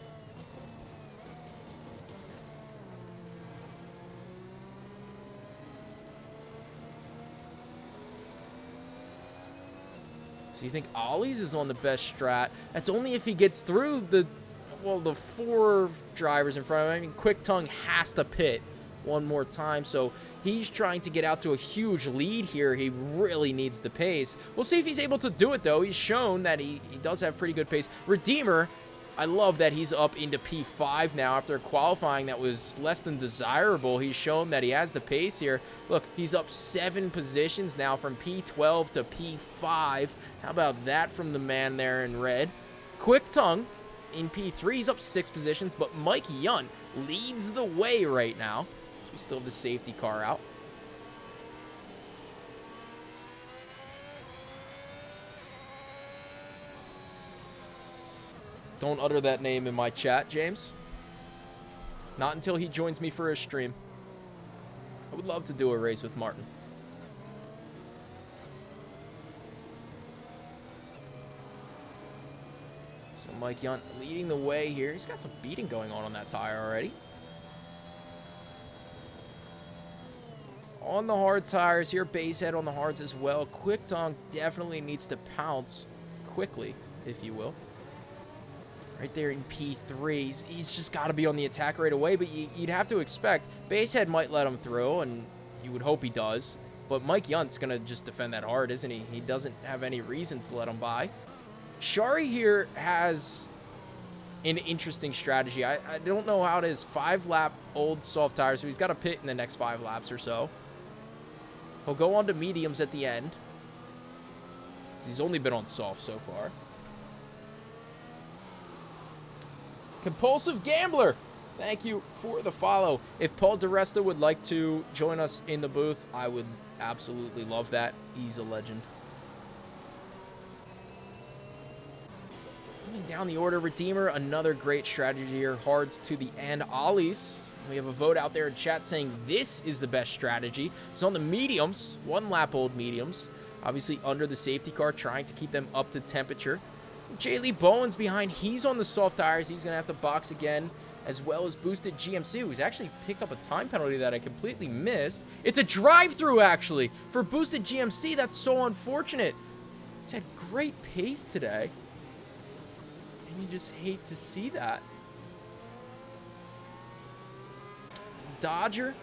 So you think Ollie's is on the best strat? That's only if he gets through the 4 drivers in front of him. I mean, Quick Tongue has to pit one more time, so he's trying to get out to a huge lead here. He really needs the pace. We'll see if he's able to do it, though. He's shown that he does have pretty good pace. Redeemer, I love that he's up into P5 now after qualifying that was less than desirable. He's shown that he has the pace here. Look, he's up 7 positions now from P12 to P5. How about that from the man there in red? Quick Tongue in P3. He's up 6 positions, but Mike Yun leads the way right now. So we still have the safety car out. Don't utter that name in my chat, James. Not until he joins me for a stream. I would love to do a race with Martin. So Mike Yunt leading the way here. He's got some beating going on that tire already. On the hard tires here, Basehead on the hards as well. Quick Tongue definitely needs to pounce quickly, if you will. Right there in P3. He's just got to be on the attack right away, but you'd have to expect Basehead might let him through, and you would hope he does. But Mike Yunt's going to just defend that hard, isn't he? He doesn't have any reason to let him by. Shari here has an interesting strategy. I don't know how it is. 5-lap old soft tires, so he's got to pit in the next 5 laps or so. He'll go on to mediums at the end. He's only been on soft so far. Compulsive Gambler, thank you for the follow. If Paul DeResta would like to join us in the booth, I would absolutely love that. He's a legend. Moving down the order, Redeemer, another great strategy here. Hards to the end. Ollie's, we have a vote out there in chat saying this is the best strategy. It's on the mediums, 1-lap old mediums. Obviously under the safety car, trying to keep them up to temperature. Jaylee Bowen's behind. He's on the soft tires. He's going to have to box again, as well as Boosted GMC, who's actually picked up a time penalty that I completely missed. It's a drive-through, actually, for Boosted GMC. That's so unfortunate. He's had great pace today, and you just hate to see that. Dodger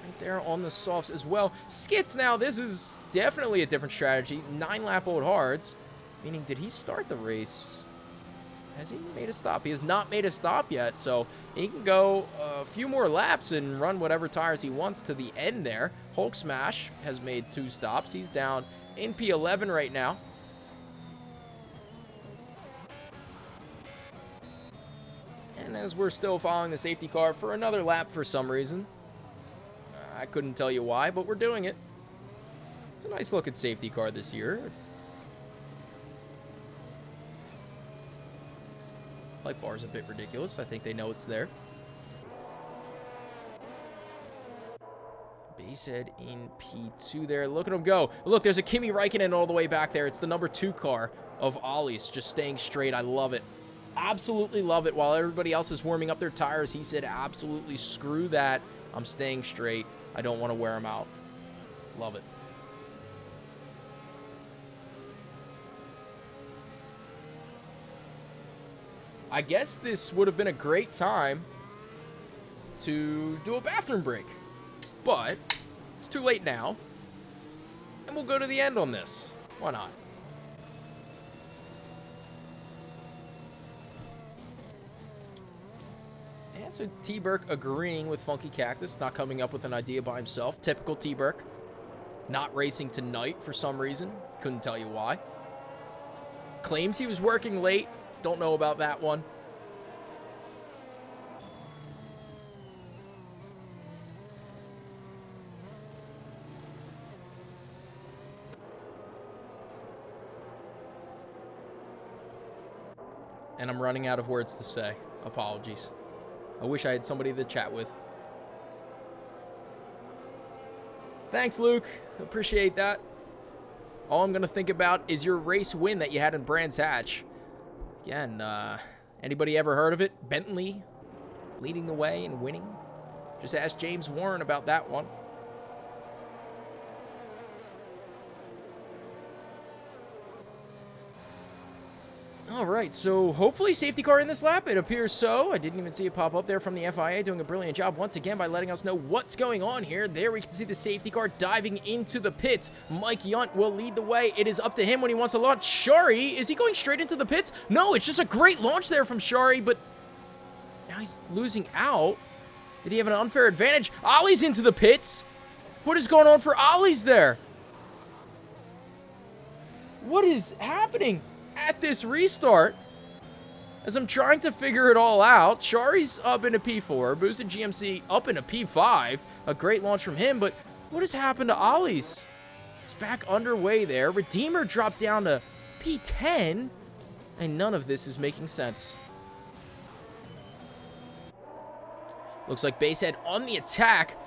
right there on the softs as well. Skits now. This is definitely a different strategy. 9-lap old hards. Meaning, did he start the race? Has he made a stop? He has not made a stop yet, so he can go a few more laps and run whatever tires he wants to the end there. Hulk Smash has made 2 stops. He's down in P11 right now. And as we're still following the safety car for another lap for some reason. I couldn't tell you why, but we're doing it. It's a nice looking safety car this year. Light bar's a bit ridiculous. I think they know it's there. Basehead in P2 there. Look at him go. Look, there's a Kimi Räikkönen all the way back there. It's the number 2 car of Ollie's, just staying straight. I love it. Absolutely love it. While everybody else is warming up their tires, he said, absolutely screw that. I'm staying straight. I don't want to wear them out. Love it. I guess this would have been a great time to do a bathroom break, but it's too late now, and we'll go to the end on this. Why not? Yeah, so T-Burke agreeing with Funky Cactus, not coming up with an idea by himself. Typical T-Burke. not racing tonight for some reason. Couldn't tell you why. Claims he was working late. Don't know about that one. And I'm running out of words to say. Apologies. I wish I had somebody to chat with. Thanks, Luke. Appreciate that. All I'm going to think about is your race win that you had in Brands Hatch. Again, anybody ever heard of it? Bentley leading the way and winning? Just ask James Warren about that one. All right, so hopefully safety car in this lap. It appears so. I didn't even see it pop up there from the FIA, doing a brilliant job once again by letting us know what's going on here. There we can see the safety car diving into the pits. Mike Yunt will lead the way. It is up to him when he wants to launch. Shari, is he going straight into the pits? No, it's just a great launch there from Shari, but now he's losing out. Did he have an unfair advantage? Ollie's into the pits. What is going on for Ollie's there? What is happening at this restart? As I'm trying to figure it all out, Shari's up in a P4, Boosted GMC up in a P5. A great launch from him, but what has happened to Ollie's? He's back underway there. Redeemer dropped down to P10, and none of this is making sense. Looks like Basehead on the attack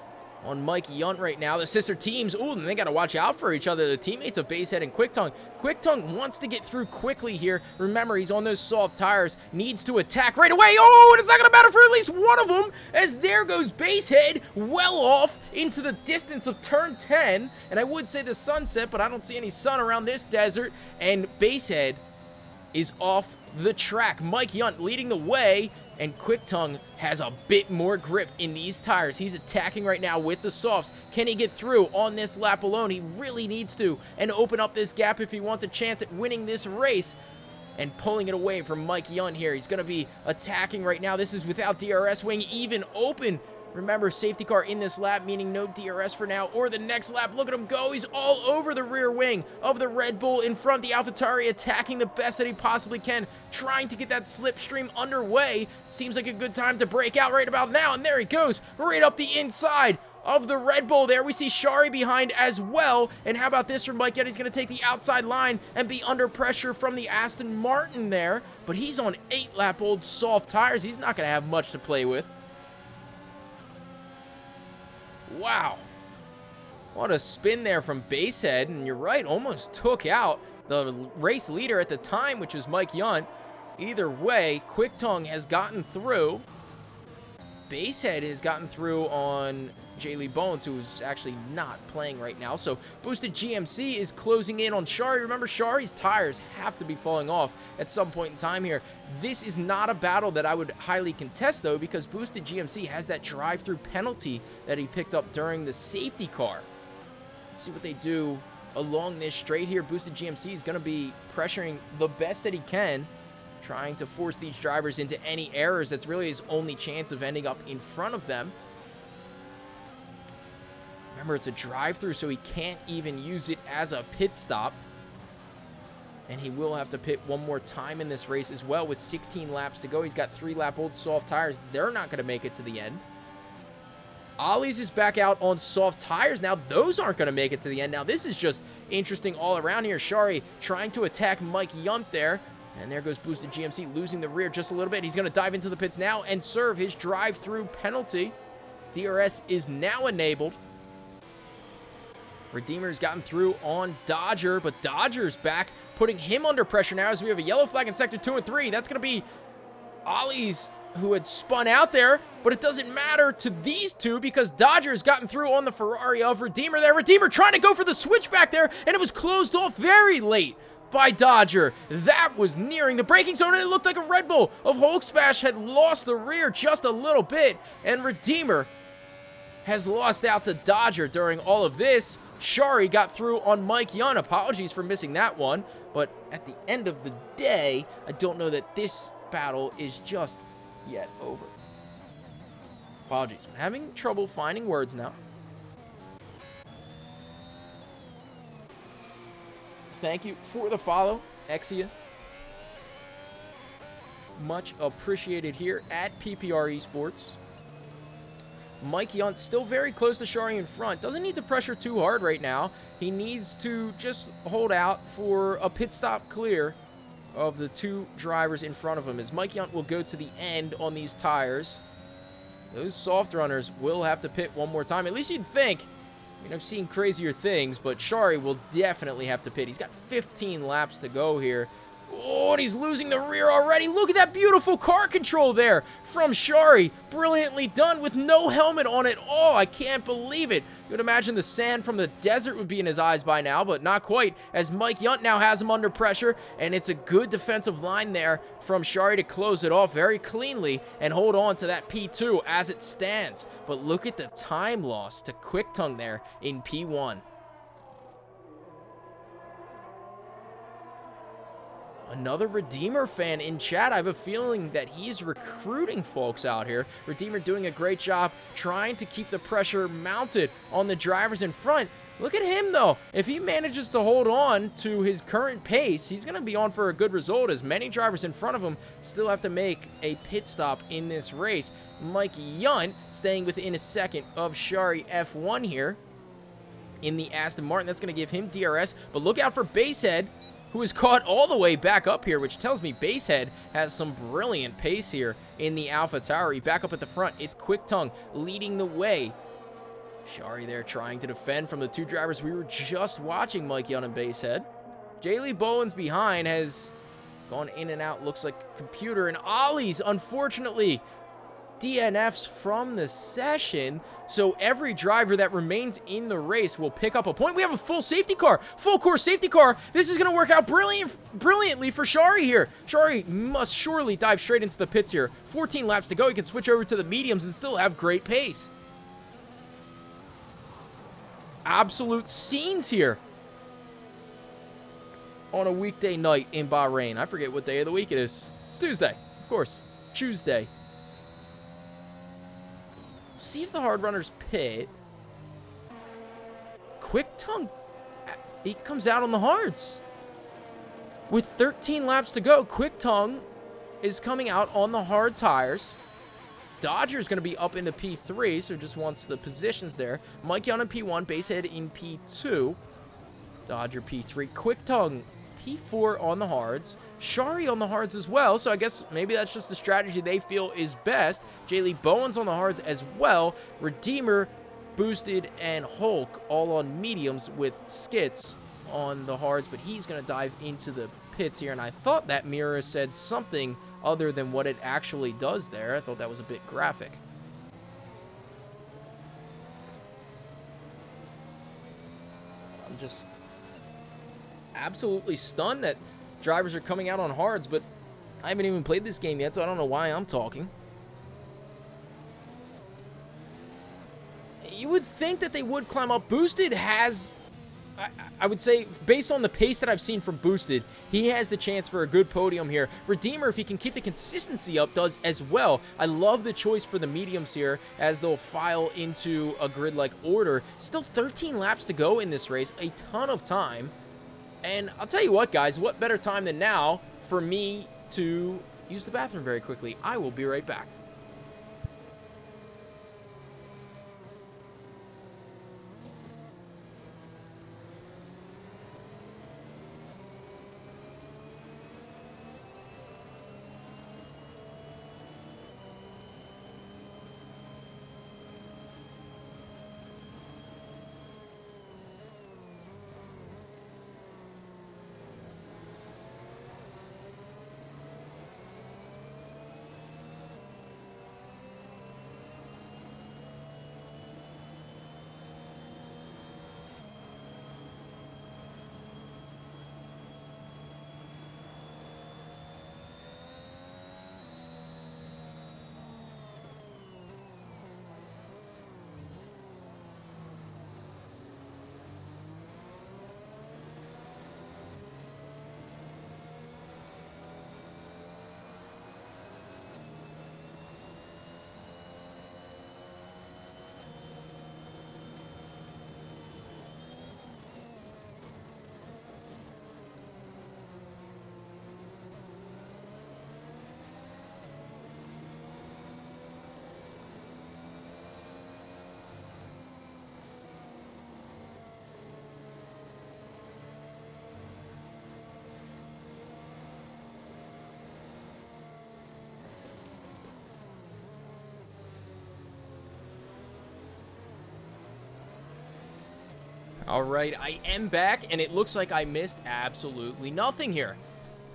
on Mike Yunt right now. The sister teams, ooh, and they got to watch out for each other. The teammates of Basehead and Quicktongue. Quicktongue wants to get through quickly here. Remember, he's on those soft tires. Needs to attack right away. Oh, and it's not going to matter for at least one of them, as there goes Basehead well off into the distance of turn 10. And I would say the sunset, but I don't see any sun around this desert. And Basehead is off the track. Mike Yunt leading the way, and Quicktongue has a bit more grip in these tires. He's attacking right now with the softs. Can he get through on this lap alone? He really needs to, and open up this gap if he wants a chance at winning this race. And pulling it away from Mike Yunt here. He's going to be attacking right now. This is without DRS wing even open. Remember, safety car in this lap, meaning no DRS for now, or the next lap. Look at him go. He's all over the rear wing of the Red Bull in front. The AlphaTauri attacking the best that he possibly can, trying to get that slipstream underway. Seems like a good time to break out right about now, and there he goes, right up the inside of the Red Bull there. We see Shari behind as well, and how about this from Mike Yunt? He's going to take the outside line and be under pressure from the Aston Martin there, but he's on 8-lap-old soft tires. He's not going to have much to play with. Wow. What a spin there from Basehead, and you're right, almost took out the race leader at the time, which was Mike Yunt. Either way, Quicktongue has gotten through. Basehead has gotten through on Jaylee Bones, who's actually not playing right now. So Boosted GMC is closing in on Shari. Remember, Shari's tires have to be falling off at some point in time here. This is not a battle that I would highly contest, though, because Boosted GMC has that drive-through penalty that he picked up during the safety car. Let's see what they do along this straight here. Boosted GMC is going to be pressuring the best that he can, trying to force these drivers into any errors. That's really his only chance of ending up in front of them. Remember, it's a drive-through, so he can't even use it as a pit stop. And he will have to pit one more time in this race as well with 16 laps to go. He's got 3-lap-old soft tires. They're not going to make it to the end. Ollie's is back out on soft tires. Now, those aren't going to make it to the end. Now, this is just interesting all around here. Shari trying to attack Mike Yunt there. And there goes Boosted GMC, losing the rear just a little bit. He's going to dive into the pits now and serve his drive-through penalty. DRS is now enabled. Redeemer's gotten through on Dodger, but Dodger's back, putting him under pressure now as we have a yellow flag in Sector 2 and 3. That's going to be Ollie's, who had spun out there, but it doesn't matter to these two because Dodger's gotten through on the Ferrari of Redeemer there. Redeemer trying to go for the switchback there, and it was closed off very late by Dodger. That was nearing the braking zone, and it looked like a Red Bull of Hulk Smash had lost the rear just a little bit, and Redeemer has lost out to Dodger during all of this. Shari got through on Mike Yunt. Apologies for missing that one, but at the end of the day, I don't know that this battle is just yet over. Apologies. I'm having trouble finding words now. thank you for the follow, Exia. Much appreciated here at PPR Esports. Mike Yunt still very close to Shari in front. Doesn't need to pressure too hard right now. He needs to just hold out for a pit stop clear of the two drivers in front of him, as Mike Yunt will go to the end on these tires. Those soft runners will have to pit one more time. At least you'd think. I mean, I've seen crazier things, but Shari will definitely have to pit. He's got 15 laps to go here. Oh, and he's losing the rear already. Look at that beautiful car control there from Shari. Brilliantly done with no helmet on at all. I can't believe it. You would imagine the sand from the desert would be in his eyes by now, but not quite, as Mike Yunt now has him under pressure, and it's a good defensive line there from Shari to close it off very cleanly and hold on to that P2 as it stands. But look at the time loss to Quick Tongue there in P1. Another Redeemer fan in chat. I have a feeling that he's recruiting folks out here. Redeemer doing a great job trying to keep the pressure mounted on the drivers in front. Look at him, though. If he manages to hold on to his current pace, he's going to be on for a good result, as many drivers in front of him still have to make a pit stop in this race. Mike Yunt staying within a second of Shari F1 here in the Aston Martin. That's going to give him DRS, but look out for Basehead, who is caught all the way back up here, which tells me Basehead has some brilliant pace here in the AlphaTauri. Back up at the front, it's Quick Tongue leading the way. Shari there trying to defend from the two drivers we were just watching, Mike Yunt and Basehead. Jaylee Bowen's behind has gone in and out, looks like computer, and Ollie's unfortunately DNFs from the session, so every driver that remains in the race will pick up a point. We have a full safety car, full course safety car. This is going to work out brilliantly for Shari here. Shari must surely dive straight into the pits here. 14 laps to go. He can switch over to the mediums and still have great pace. Absolute scenes here on a weekday night in Bahrain. I forget what day of the week it is. It's Tuesday, of course. Tuesday. See if the hard runners pit. Quick Tongue, he comes out on the hards. With 13 laps to go, Quick Tongue is coming out on the hard tires. Dodger's going to be up into P3, so just wants the positions there. Mike Yunt in P1, Basehead in P2. Dodger P3. Quick Tongue P4 on the hards. Shari on the hards as well, so I guess maybe that's just the strategy they feel is best. Jaylee Bowen's on the hards as well. Redeemer, Boosted, and Hulk all on mediums with Skits on the hards, but he's going to dive into the pits here, and I thought that mirror said something other than what it actually does there. I thought that was a bit graphic. I'm just absolutely stunned that drivers are coming out on hards, but I haven't even played this game yet, so I don't know why I'm talking. You would think that they would climb up. Boosted has, I would say, based on the pace that I've seen from Boosted, he has the chance for a good podium here. Redeemer, if he can keep the consistency up, does as well. I love the choice for the mediums here, as they'll file into a grid-like order. Still 13 laps to go in this race, a ton of time. And I'll tell you what, guys, what better time than now for me to use the bathroom very quickly. I will be right back. All right, I am back, and it looks like I missed absolutely nothing here.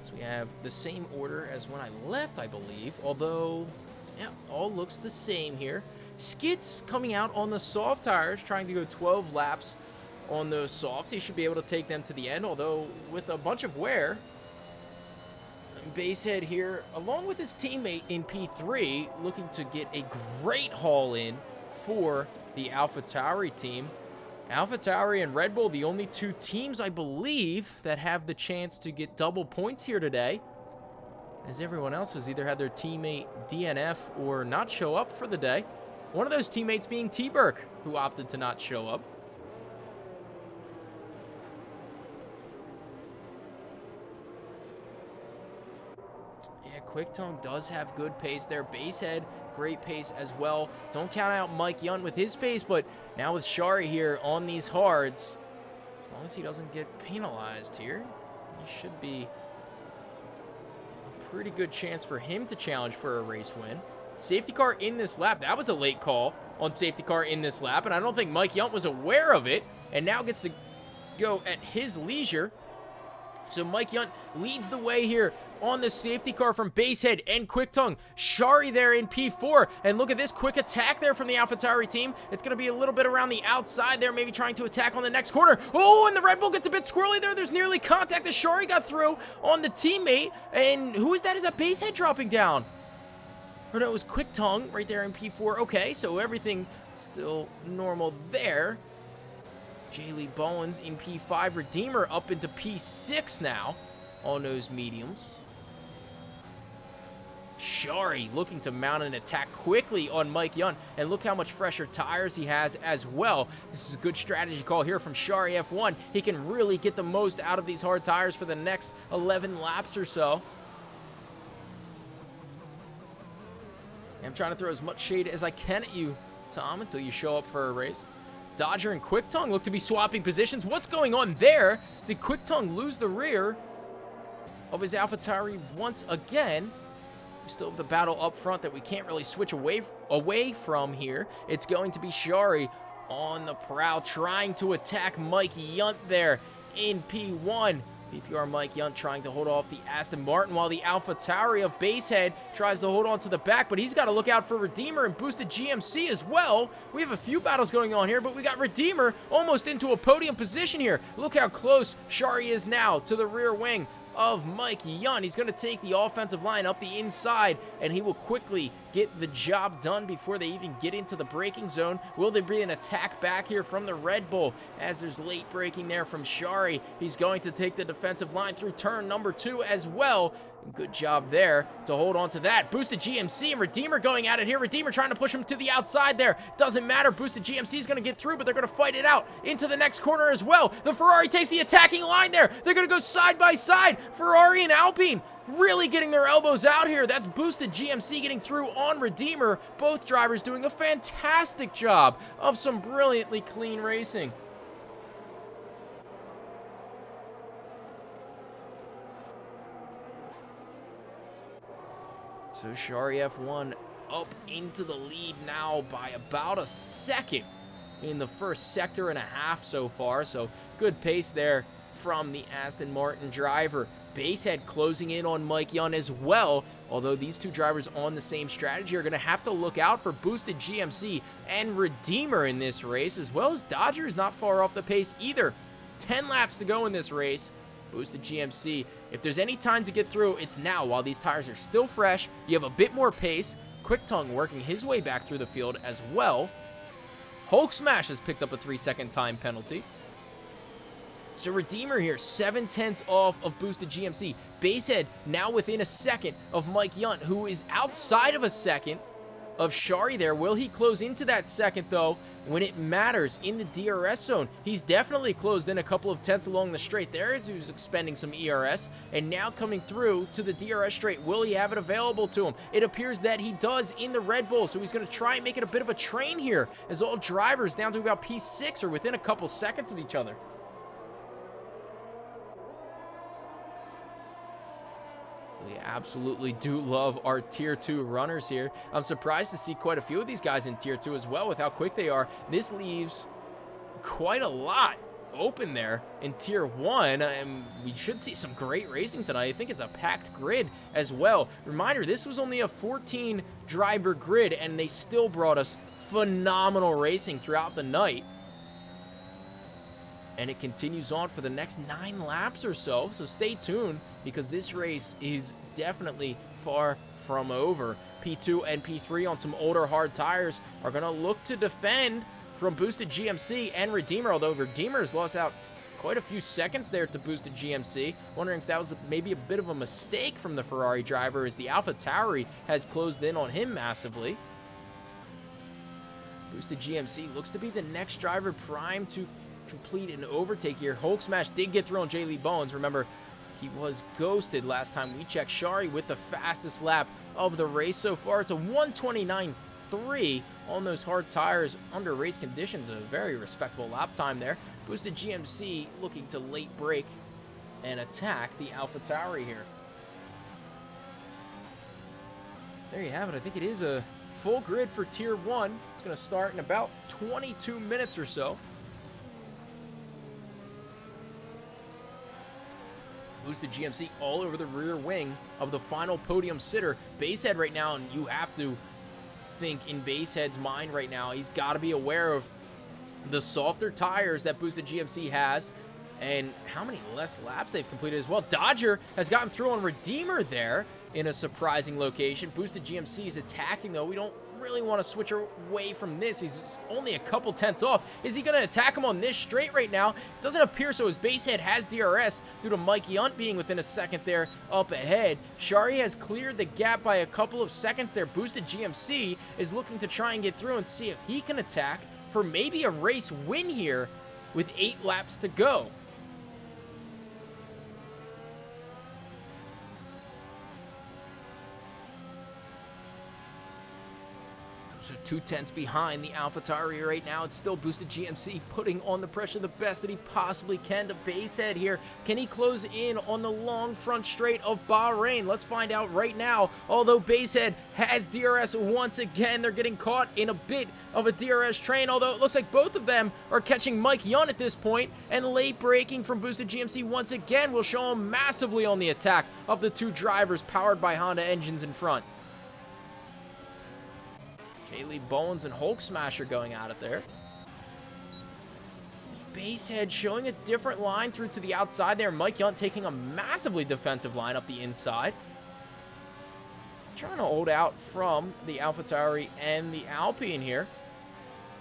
So we have the same order as when I left, I believe, although, yeah, all looks the same here. Skit's coming out on the soft tires, trying to go 12 laps on those softs. He should be able to take them to the end, although with a bunch of wear. Basehead here, along with his teammate in P3, looking to get a great haul in for the AlphaTauri team. AlphaTauri and Red Bull, the only two teams, I believe, that have the chance to get double points here today, as everyone else has either had their teammate DNF or not show up for the day. One of those teammates being T-Burke, who opted to not show up. Quick Tongue does have good pace there. Basehead, great pace as well. Don't count out Mike Yunt with his pace, but now with Shari here on these hards, as long as he doesn't get penalized here, he should be a pretty good chance for him to challenge for a race win. Safety car in this lap. That was a late call on safety car in this lap, and I don't think Mike Yunt was aware of it, and now gets to go at his leisure. So Mike Yunt leads the way here on the safety car from Basehead and Quick Tongue. Shari there in P4. And look at this quick attack there from the AlphaTauri team. It's going to be a little bit around the outside there, maybe trying to attack on the next corner. Oh, and the Red Bull gets a bit squirrely there. There's nearly contact as Shari got through on the teammate. And who is that? Is that Basehead dropping down? Or no, it was Quick Tongue right there in P4. Okay, so everything still normal there. Jaylee Bowens in P5. Redeemer up into P6 now on those mediums. Shari looking to mount an attack quickly on Mike Yunt. And look how much fresher tires he has as well. This is a good strategy call here from Shari F1. He can really get the most out of these hard tires for the next 11 laps or so. I'm trying to throw as much shade as I can at you, Tom, until you show up for a race. Dodger and Quick Tongue look to be swapping positions. What's going on there? Did Quick Tongue lose the rear of his AlphaTauri once again? We still have the battle up front that we can't really switch away from here. It's going to be Shari on the prowl, trying to attack Mike Yunt there in P1. PPR Mike Yunt trying to hold off the Aston Martin, while the AlphaTauri of Basehead tries to hold on to the back, but he's got to look out for Redeemer and Boosted GMC as well. We have a few battles going on here, but we got Redeemer almost into a podium position here. Look how close Shari is now to the rear wing of Mike Yunt. He's going to take the offensive line up the inside, and he will quickly get the job done before they even get into the braking zone. Will there be an attack back here from the Red Bull as there's late braking there from Shari? He's going to take the defensive line through turn number 2 as well. Good job there to hold on to that. Boosted GMC and Redeemer going at it here. Redeemer trying to push him to the outside there. Doesn't matter. Boosted GMC is going to get through, but they're going to fight it out into the next corner as well. The Ferrari takes the attacking line there. They're going to go side by side. Ferrari and Alpine really getting their elbows out here. That's Boosted GMC getting through on Redeemer. Both drivers doing a fantastic job of some brilliantly clean racing. So Shari F1 up into the lead now by about a second in the first sector and a half so far. So good pace there from the Aston Martin driver. Basehead closing in on Mike Yunt as well. Although these two drivers on the same strategy are going to have to look out for Boosted GMC and Redeemer in this race, as well as Dodger is not far off the pace either. 10 laps to go in this race. Boosted GMC, if there's any time to get through, it's now while these tires are still fresh. You have a bit more pace. Quick Tongue working his way back through the field as well. Hulk Smash has picked up a 3-second time penalty. So Redeemer here, 7/10 off of Boosted GMC. Basehead now within a second of Mike Yunt, who is outside of a second of Shari there. Will he close into that second, though, when it matters in the DRS zone? He's definitely closed in a couple of tenths along the straight there as he was expending some ERS, and now coming through to the DRS straight. Will he have it available to him? It appears that he does in the Red Bull, so he's going to try and make it a bit of a train here, as all drivers down to about P6 are within a couple seconds of each other. We absolutely do love our Tier 2 runners here. I'm surprised to see quite a few of these guys in Tier 2 as well with how quick they are. This leaves quite a lot open there in Tier 1, and we should see some great racing tonight. I think it's a packed grid as well. Reminder, this was only a 14-driver grid, and they still brought us phenomenal racing throughout the night. And it continues on for the next 9 laps or so, so stay tuned, because this race is definitely far from over. P2 and P3 on some older hard tires are going to look to defend from Boosted GMC and Redeemer, although Redeemer has lost out quite a few seconds there to Boosted GMC. Wondering if that was maybe a bit of a mistake from the Ferrari driver, as the AlphaTauri has closed in on him massively. Boosted GMC looks to be the next driver primed to complete an overtake here. Hulk Smash did get through on J. Lee Bowens. Remember, he was ghosted last time we checked. Shari with the fastest lap of the race so far. It's a 1:29.3 on those hard tires under race conditions. A very respectable lap time there. Boosted GMC looking to late break and attack the AlphaTauri here. There you have it. I think it is a full grid for Tier 1. It's going to start in about 22 minutes or so. Boosted GMC all over the rear wing of the final podium sitter. Basehead right now, and you have to think in Basehead's mind right now, he's got to be aware of the softer tires that Boosted GMC has and how many less laps they've completed as well. Dodger has gotten through on Redeemer there in a surprising location. Boosted GMC is attacking, though. We don't really want to switch away from this. He's only a couple tenths off. Is he going to attack him on this straight right now? Doesn't appear so. His Basehead has DRS due to Mike Yunt being within a second there up ahead. Shari has cleared the gap by a couple of seconds there. Boosted GMC is looking to try and get through and see if he can attack for maybe a race win here with 8 laps to go. So 2 tenths behind the AlphaTauri right now. It's still Boosted GMC putting on the pressure the best that he possibly can to Basehead here. Can he close in on the long front straight of Bahrain? Let's find out right now. Although Basehead has DRS once again, they're getting caught in a bit of a DRS train, although it looks like both of them are catching Mike Yunt at this point, and late braking from Boosted GMC once again will show him massively on the attack of the 2 drivers powered by Honda engines in front. J. Lee Bowens and Hulk Smash are going at it there. His Basehead showing a different line through to the outside there. Mike Yunt taking a massively defensive line up the inside. Trying to hold out from the AlphaTauri and the Alpine here.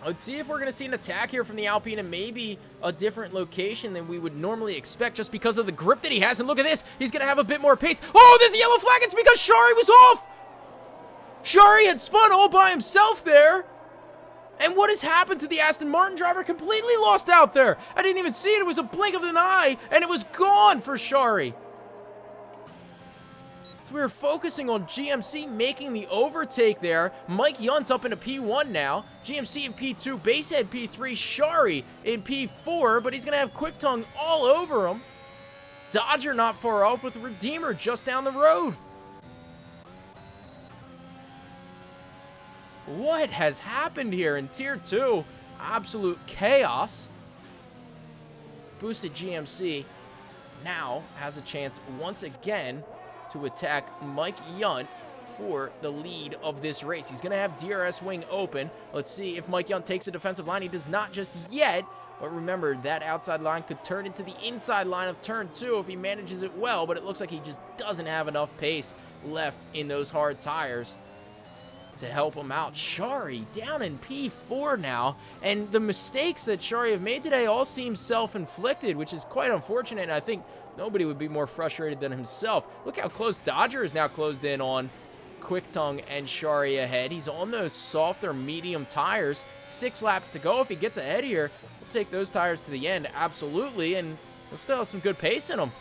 Let's see if we're going to see an attack here from the Alpine and maybe a different location than we would normally expect just because of the grip that he has. And look at this. He's going to have a bit more pace. Oh, there's a yellow flag. It's because Shari was off. Shari had spun all by himself there. And what has happened to the Aston Martin driver? Completely lost out there. I didn't even see it. It was a blink of an eye, and it was gone for Shari. So we were focusing on GMC making the overtake there. Mike Yunt's up into P1 now. GMC in P2, Basehead P3, Shari in P4, but he's going to have Quick Tongue all over him. Dodger not far off with Redeemer just down the road. What has happened here in Tier 2? Absolute chaos. Boosted GMC now has a chance once again to attack Mike Yunt for the lead of this race. He's going to have DRS wing open. Let's see if Mike Yunt takes a defensive line. He does not just yet, but remember, that outside line could turn into the inside line of turn 2 if he manages it well, but it looks like he just doesn't have enough pace left in those hard tires to help him out. Shari down in P4 now, and the mistakes that Shari have made today all seem self-inflicted, which is quite unfortunate, and I think nobody would be more frustrated than himself. Look how close Dodger is now closed in on Quick Tongue and Shari ahead. He's on those softer medium tires. 6 laps to go. If he gets ahead here, we'll take those tires to the end, absolutely, and he'll still have some good pace in them.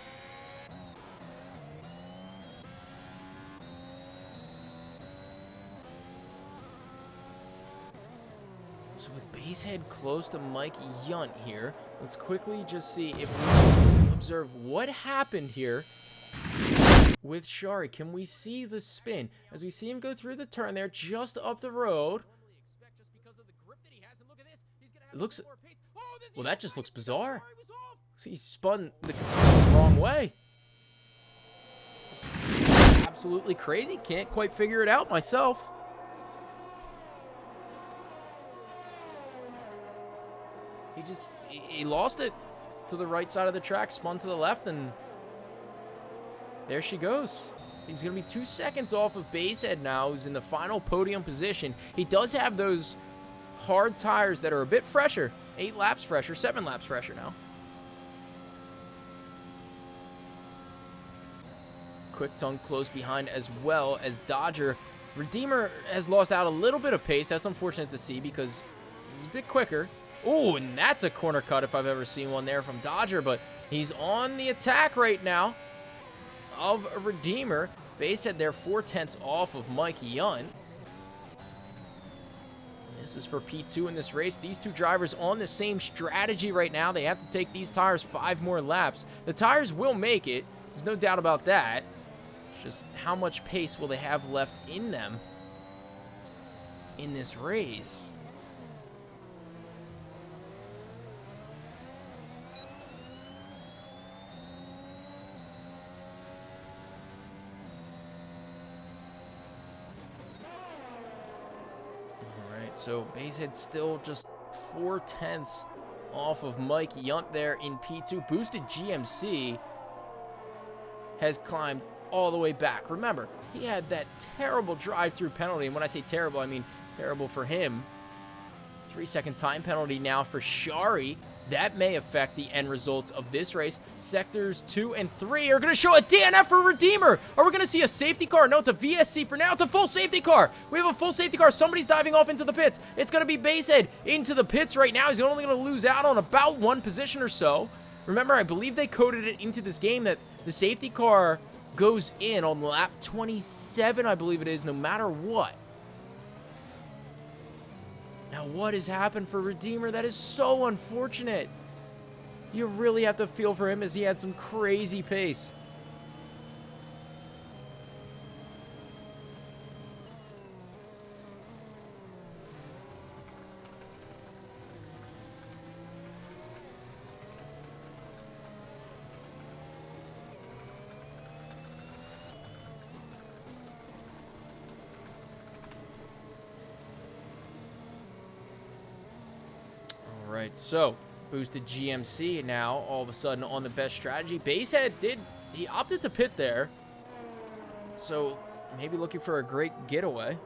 So with Basehead close to Mike Yunt here, let's quickly just see if we observe what happened here with Shari. Can we see the spin? As we see him go through the turn there, just up the road. It looks... Well, that just looks bizarre. See, he spun the wrong way. Absolutely crazy. Can't quite figure it out myself. He lost it to the right side of the track, spun to the left, and there she goes. He's going to be 2 seconds off of Basehead now, who's in the final podium position. He does have those hard tires that are a bit fresher. 8 laps fresher, 7 laps fresher now. Quick Tongue close behind as well as Dodger. Redeemer has lost out a little bit of pace. That's unfortunate to see because he's a bit quicker. Oh, and that's a corner cut if I've ever seen one there from Dodger, but he's on the attack right now of a Redeemer. Basehead there 4/10 off of Mike Yunt. This is for P2 in this race. These two drivers on the same strategy right now. They have to take these tires 5 more laps. The tires will make it. There's no doubt about that. It's just how much pace will they have left in them in this race? So Basehead still just 4/10 off of Mike Yunt there in P2. Boosted GMC has climbed all the way back. Remember, he had that terrible drive-through penalty, and when I say terrible, I mean terrible for him. 3-second time penalty now for Shari. That may affect the end results of this race. Sectors 2 and 3 are going to show a DNF for Redeemer. Are we going to see a safety car? No, it's a VSC for now. It's a full safety car. We have a full safety car. Somebody's diving off into the pits. It's going to be Basehead into the pits right now. He's only going to lose out on about 1 position or so. Remember, I believe they coded it into this game that the safety car goes in on lap 27, I believe it is, no matter what. Now, what has happened for Redeemer? That is so unfortunate. You really have to feel for him as he had some crazy pace. Right, so boosted GMC now all of a sudden on the best strategy. Basehead he opted to pit there, so maybe looking for a great getaway.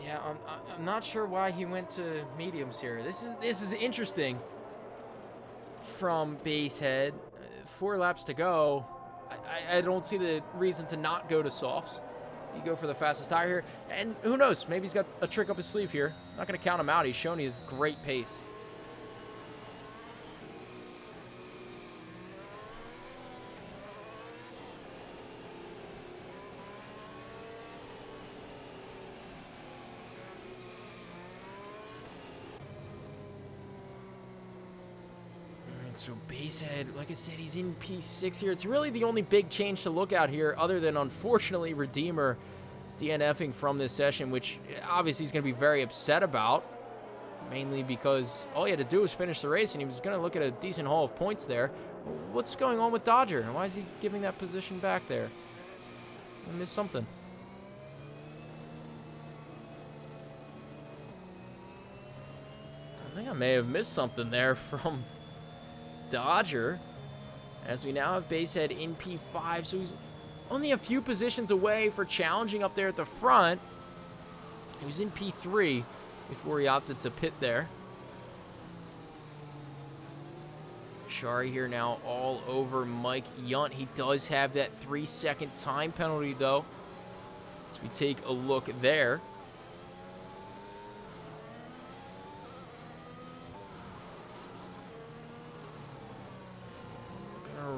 Yeah, I'm not sure why he went to mediums here. This is interesting from Basehead. 4 laps to go. I don't see the reason to not go to softs. You go for the fastest tire here, and who knows? Maybe he's got a trick up his sleeve here. Not going to count him out. He's shown he has great pace. So Basehead, like I said, he's in P6 here. It's really the only big change to look out here other than, unfortunately, Redeemer DNFing from this session, which obviously he's going to be very upset about, mainly because all he had to do was finish the race, and he was going to look at a decent haul of points there. What's going on with Dodger? Why is he giving that position back there? I missed something. I think I may have missed something there from Dodger, as we now have Basehead in P5, so he's only a few positions away for challenging up there at the front. He was in P3 before he opted to pit there. Shari here now all over Mike Yunt. He does have that 3-second time penalty, though, as we take a look there.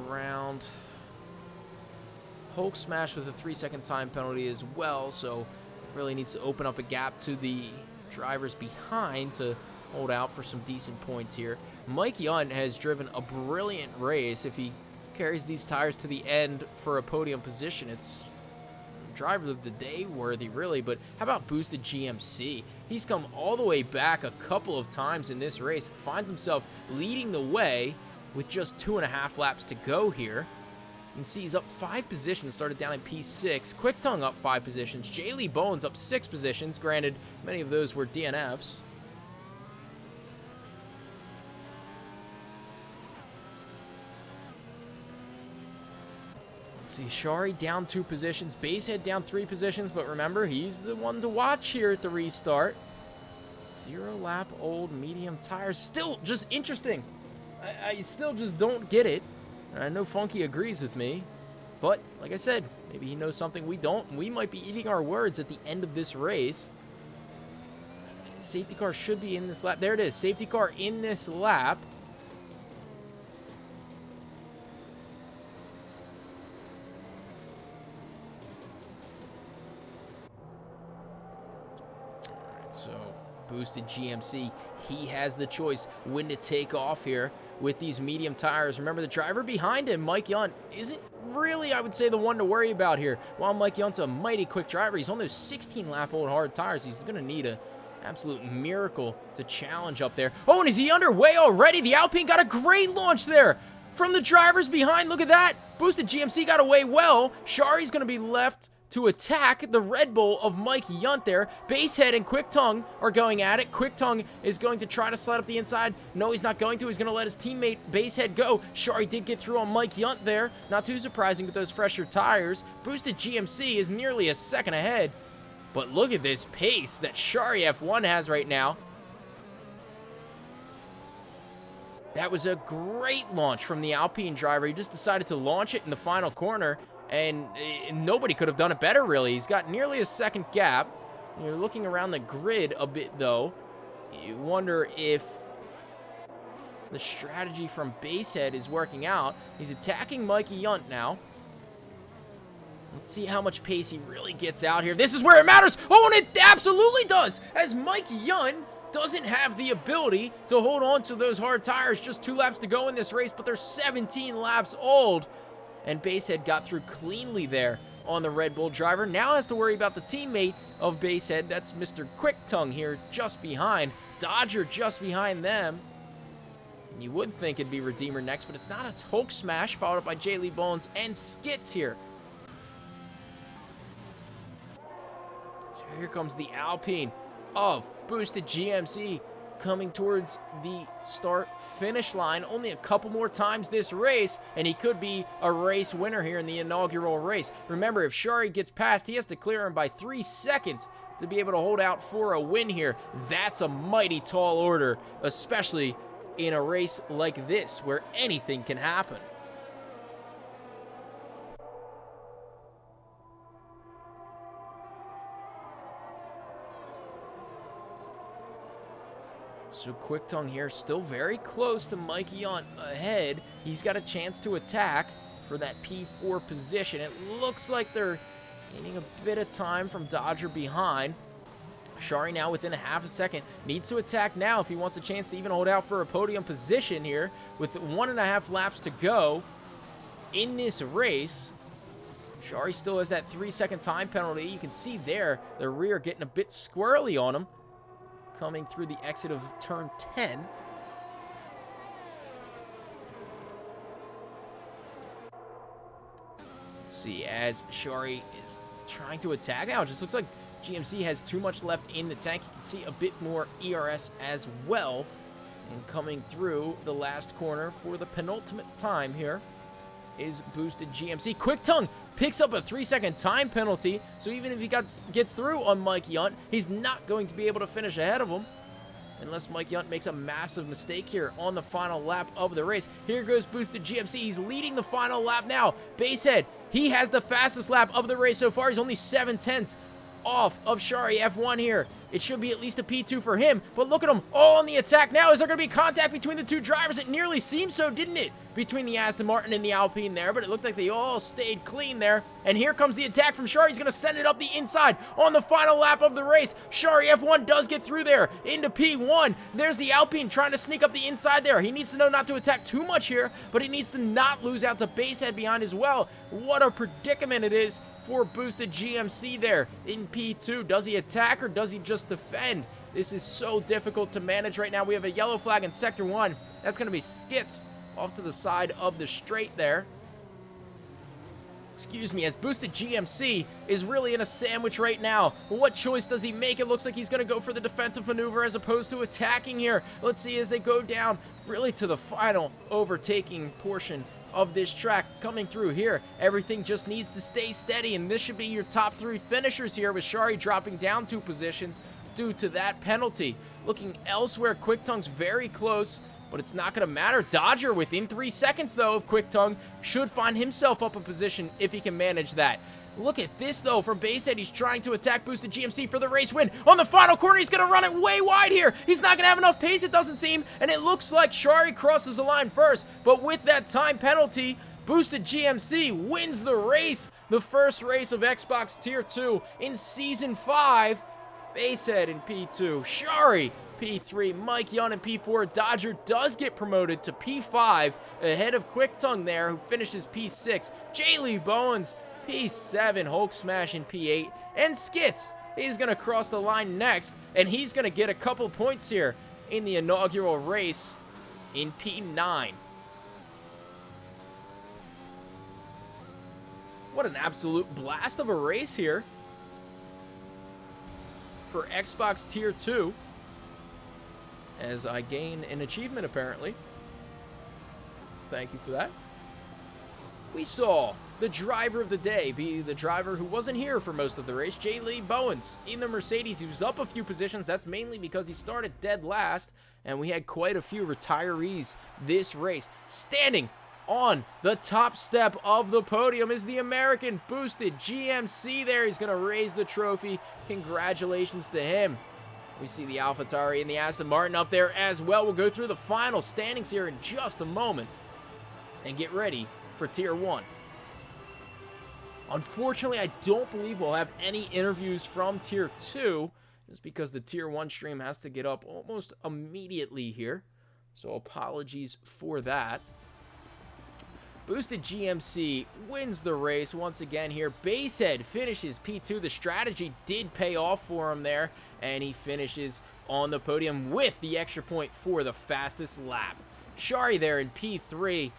Around Hulk smash with a 3-second time penalty as well, so really needs to open up a gap to the drivers behind to hold out for some decent points here. Mike Yunt has driven a brilliant race. If he carries these tires to the end for a podium position, it's driver of the day worthy, really. But how about Boosted GMC? He's come all the way back a couple of times in this race, finds himself leading the way with just 2.5 laps to go here. You can see he's up 5 positions, started down in P6. Quick Tongue up 5 positions. Jaylee Bones up 6 positions. Granted, many of those were DNFs. Let's see, Shari down 2 positions. Basehead down 3 positions, but remember, he's the one to watch here at the restart. 0 lap old medium tires. Still just interesting. I still just don't get it. I know Funky agrees with me, but like I said, maybe he knows something we don't, and we might be eating our words at the end of this race. Safety car should be in this lap. There it is, safety car in this lap. All right, so Boosted GMC, he has the choice when to take off here with these medium tires. Remember, the driver behind him, Mike Yunt, isn't really, I would say, the one to worry about here. While Mike Yunt's a mighty quick driver, he's on those 16-lap-old hard tires. He's going to need an absolute miracle to challenge up there. Oh, and is he underway already? The Alpine got a great launch there from the drivers behind. Look at that. Boosted GMC got away well. Shari's going to be left to attack the Red Bull of Mike Yunt there. Basehead and Quick Tongue are going at it. Quick Tongue is going to try to slide up the inside. No, he's not going to. He's going to let his teammate Basehead go. Shari did get through on Mike Yunt there. Not too surprising with those fresher tires. Boosted GMC is nearly a second ahead. But look at this pace that Shari F1 has right now. That was a great launch from the Alpine driver. He just decided to launch it in the final corner, and nobody could have done it better, really. He's got nearly a second gap. You're looking around the grid a bit, though. You wonder if the strategy from Basehead is working out. He's attacking Mikey Yunt now. Let's see how much pace he really gets out here. This is where it matters. Oh, and it absolutely does, as Mikey Yunt doesn't have the ability to hold on to those hard tires. Just 2 laps to go in this race, but they're 17 laps old. And Basehead got through cleanly there on the Red Bull driver. Now has to worry about the teammate of Basehead. That's Mr. Quick Tongue here just behind. Dodger just behind them. And you would think it'd be Redeemer next, but it's not. It's Hulk Smash, followed up by Jaylee Bones and Skits here. So here comes the Alpine of Boosted GMC coming towards the start-finish line. Only a couple more times this race, and he could be a race winner here in the inaugural race. Remember, if Shari gets past, he has to clear him by 3 seconds to be able to hold out for a win here. That's a mighty tall order, especially in a race like this where anything can happen. So Quick Tongue here still very close to Mikey Yunt ahead. He's got a chance to attack for that P4 position. It looks like they're gaining a bit of time from Dodger behind. Shari now within a half a second. Needs to attack now if he wants a chance to even hold out for a podium position here with 1.5 laps to go in this race. Shari still has that 3-second time penalty. You can see there the rear getting a bit squirrely on him, coming through the exit of turn 10. Let's see, as Shari is trying to attack now, it just looks like GMC has too much left in the tank. You can see a bit more ERS as well. And coming through the last corner for the penultimate time here is Boosted GMC. Quick Tongue picks up a 3-second time penalty, so even if he gets through on Mike Yunt, he's not going to be able to finish ahead of him unless Mike Yunt makes a massive mistake here on the final lap of the race. Here goes Boosted GMC. He's leading the final lap now. Basehead, he has the fastest lap of the race so far. He's only 7/10 off of Shari F1 here. It should be at least a P2 for him, but look at him all on the attack now. Is there going to be contact between the two drivers? It nearly seemed so, didn't it? Between the Aston Martin and the Alpine there, but it looked like they all stayed clean there. And here comes the attack from Shari. He's going to send it up the inside on the final lap of the race. Shari F1 does get through there into P1. There's the Alpine trying to sneak up the inside there. He needs to know not to attack too much here, but he needs to not lose out to Basehead behind as well. What a predicament it is for Boosted GMC there in P2. Does he attack or does he just defend? This is so difficult to manage right now. We have a yellow flag in Sector 1. That's going to be Skits off to the side of the straight there. Excuse me, as Boosted GMC is really in a sandwich right now. What choice does he make? It looks like he's going to go for the defensive maneuver as opposed to attacking here. Let's see as they go down really to the final overtaking portion of this track coming through here. Everything just needs to stay steady, and this should be your top 3 finishers here, with Shari dropping down 2 positions due to that penalty. Looking elsewhere, Quick-Tongue's very close, but it's not going to matter. Dodger within 3 seconds, though, of Quick-Tongue should find himself up a position if he can manage that. Look at this, though, from Basehead. He's trying to attack Boosted GMC for the race win. On the final corner, he's going to run it way wide here. He's not going to have enough pace, it doesn't seem, and it looks like Shari crosses the line first, but with that time penalty, Boosted GMC wins the race. The first race of Xbox Tier 2 in Season 5. Basehead in P2, Shari P3, Mike Young in P4. Dodger does get promoted to P5 ahead of Quick-Tongue there, who finishes P6. J. Lee Bowens P7, Hulk Smash in P8, and Skits, he's going to cross the line next, and he's going to get a couple points here in the inaugural race in P9. What an absolute blast of a race here for Xbox Tier 2, as I gain an achievement apparently. Thank you for that. We saw the driver of the day be the driver who wasn't here for most of the race, J. Lee Bowens, in the Mercedes. He was up a few positions. That's mainly because he started dead last, and we had quite a few retirees this race. Standing on the top step of the podium is the American Boosted GMC there. He's going to raise the trophy. Congratulations to him. We see the AlphaTauri and the Aston Martin up there as well. We'll go through the final standings here in just a moment and get ready for Tier 1. Unfortunately, I don't believe we'll have any interviews from Tier 2, just because the Tier 1 stream has to get up almost immediately here. So apologies for that. Boosted GMC wins the race once again here. Basehead finishes P2. The strategy did pay off for him there, and he finishes on the podium with the extra point for the fastest lap. Shari there in P3.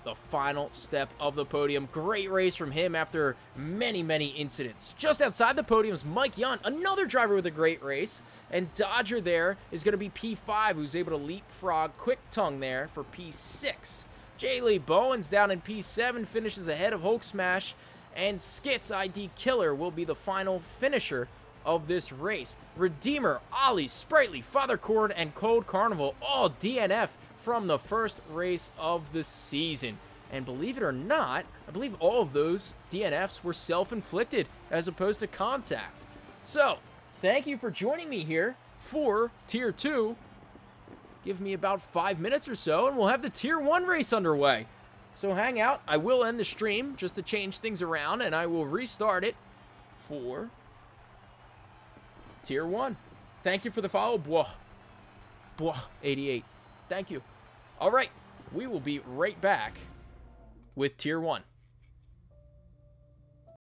The final step of the podium. Great race from him after many, many incidents. Just outside the podium is Mike Young, another driver with a great race. And Dodger there is going to be P5, who's able to leapfrog Quick-Tongue there for P6. J. Lee Bowens down in P7 finishes ahead of Hulk Smash. And Skits ID Killer will be the final finisher of this race. Redeemer, Ollie, Sprightly, Father Cord, and Cold Carnival all DNF from the first race of the season. And believe it or not, I believe all of those DNFs were self-inflicted as opposed to contact. So, thank you for joining me here for Tier 2. Give me about 5 minutes or so, and we'll have the Tier 1 race underway. So hang out. I will end the stream just to change things around, and I will restart it for Tier 1. Thank you for the follow. Bwah 88. Thank you. All right, we will be right back with Tier 1.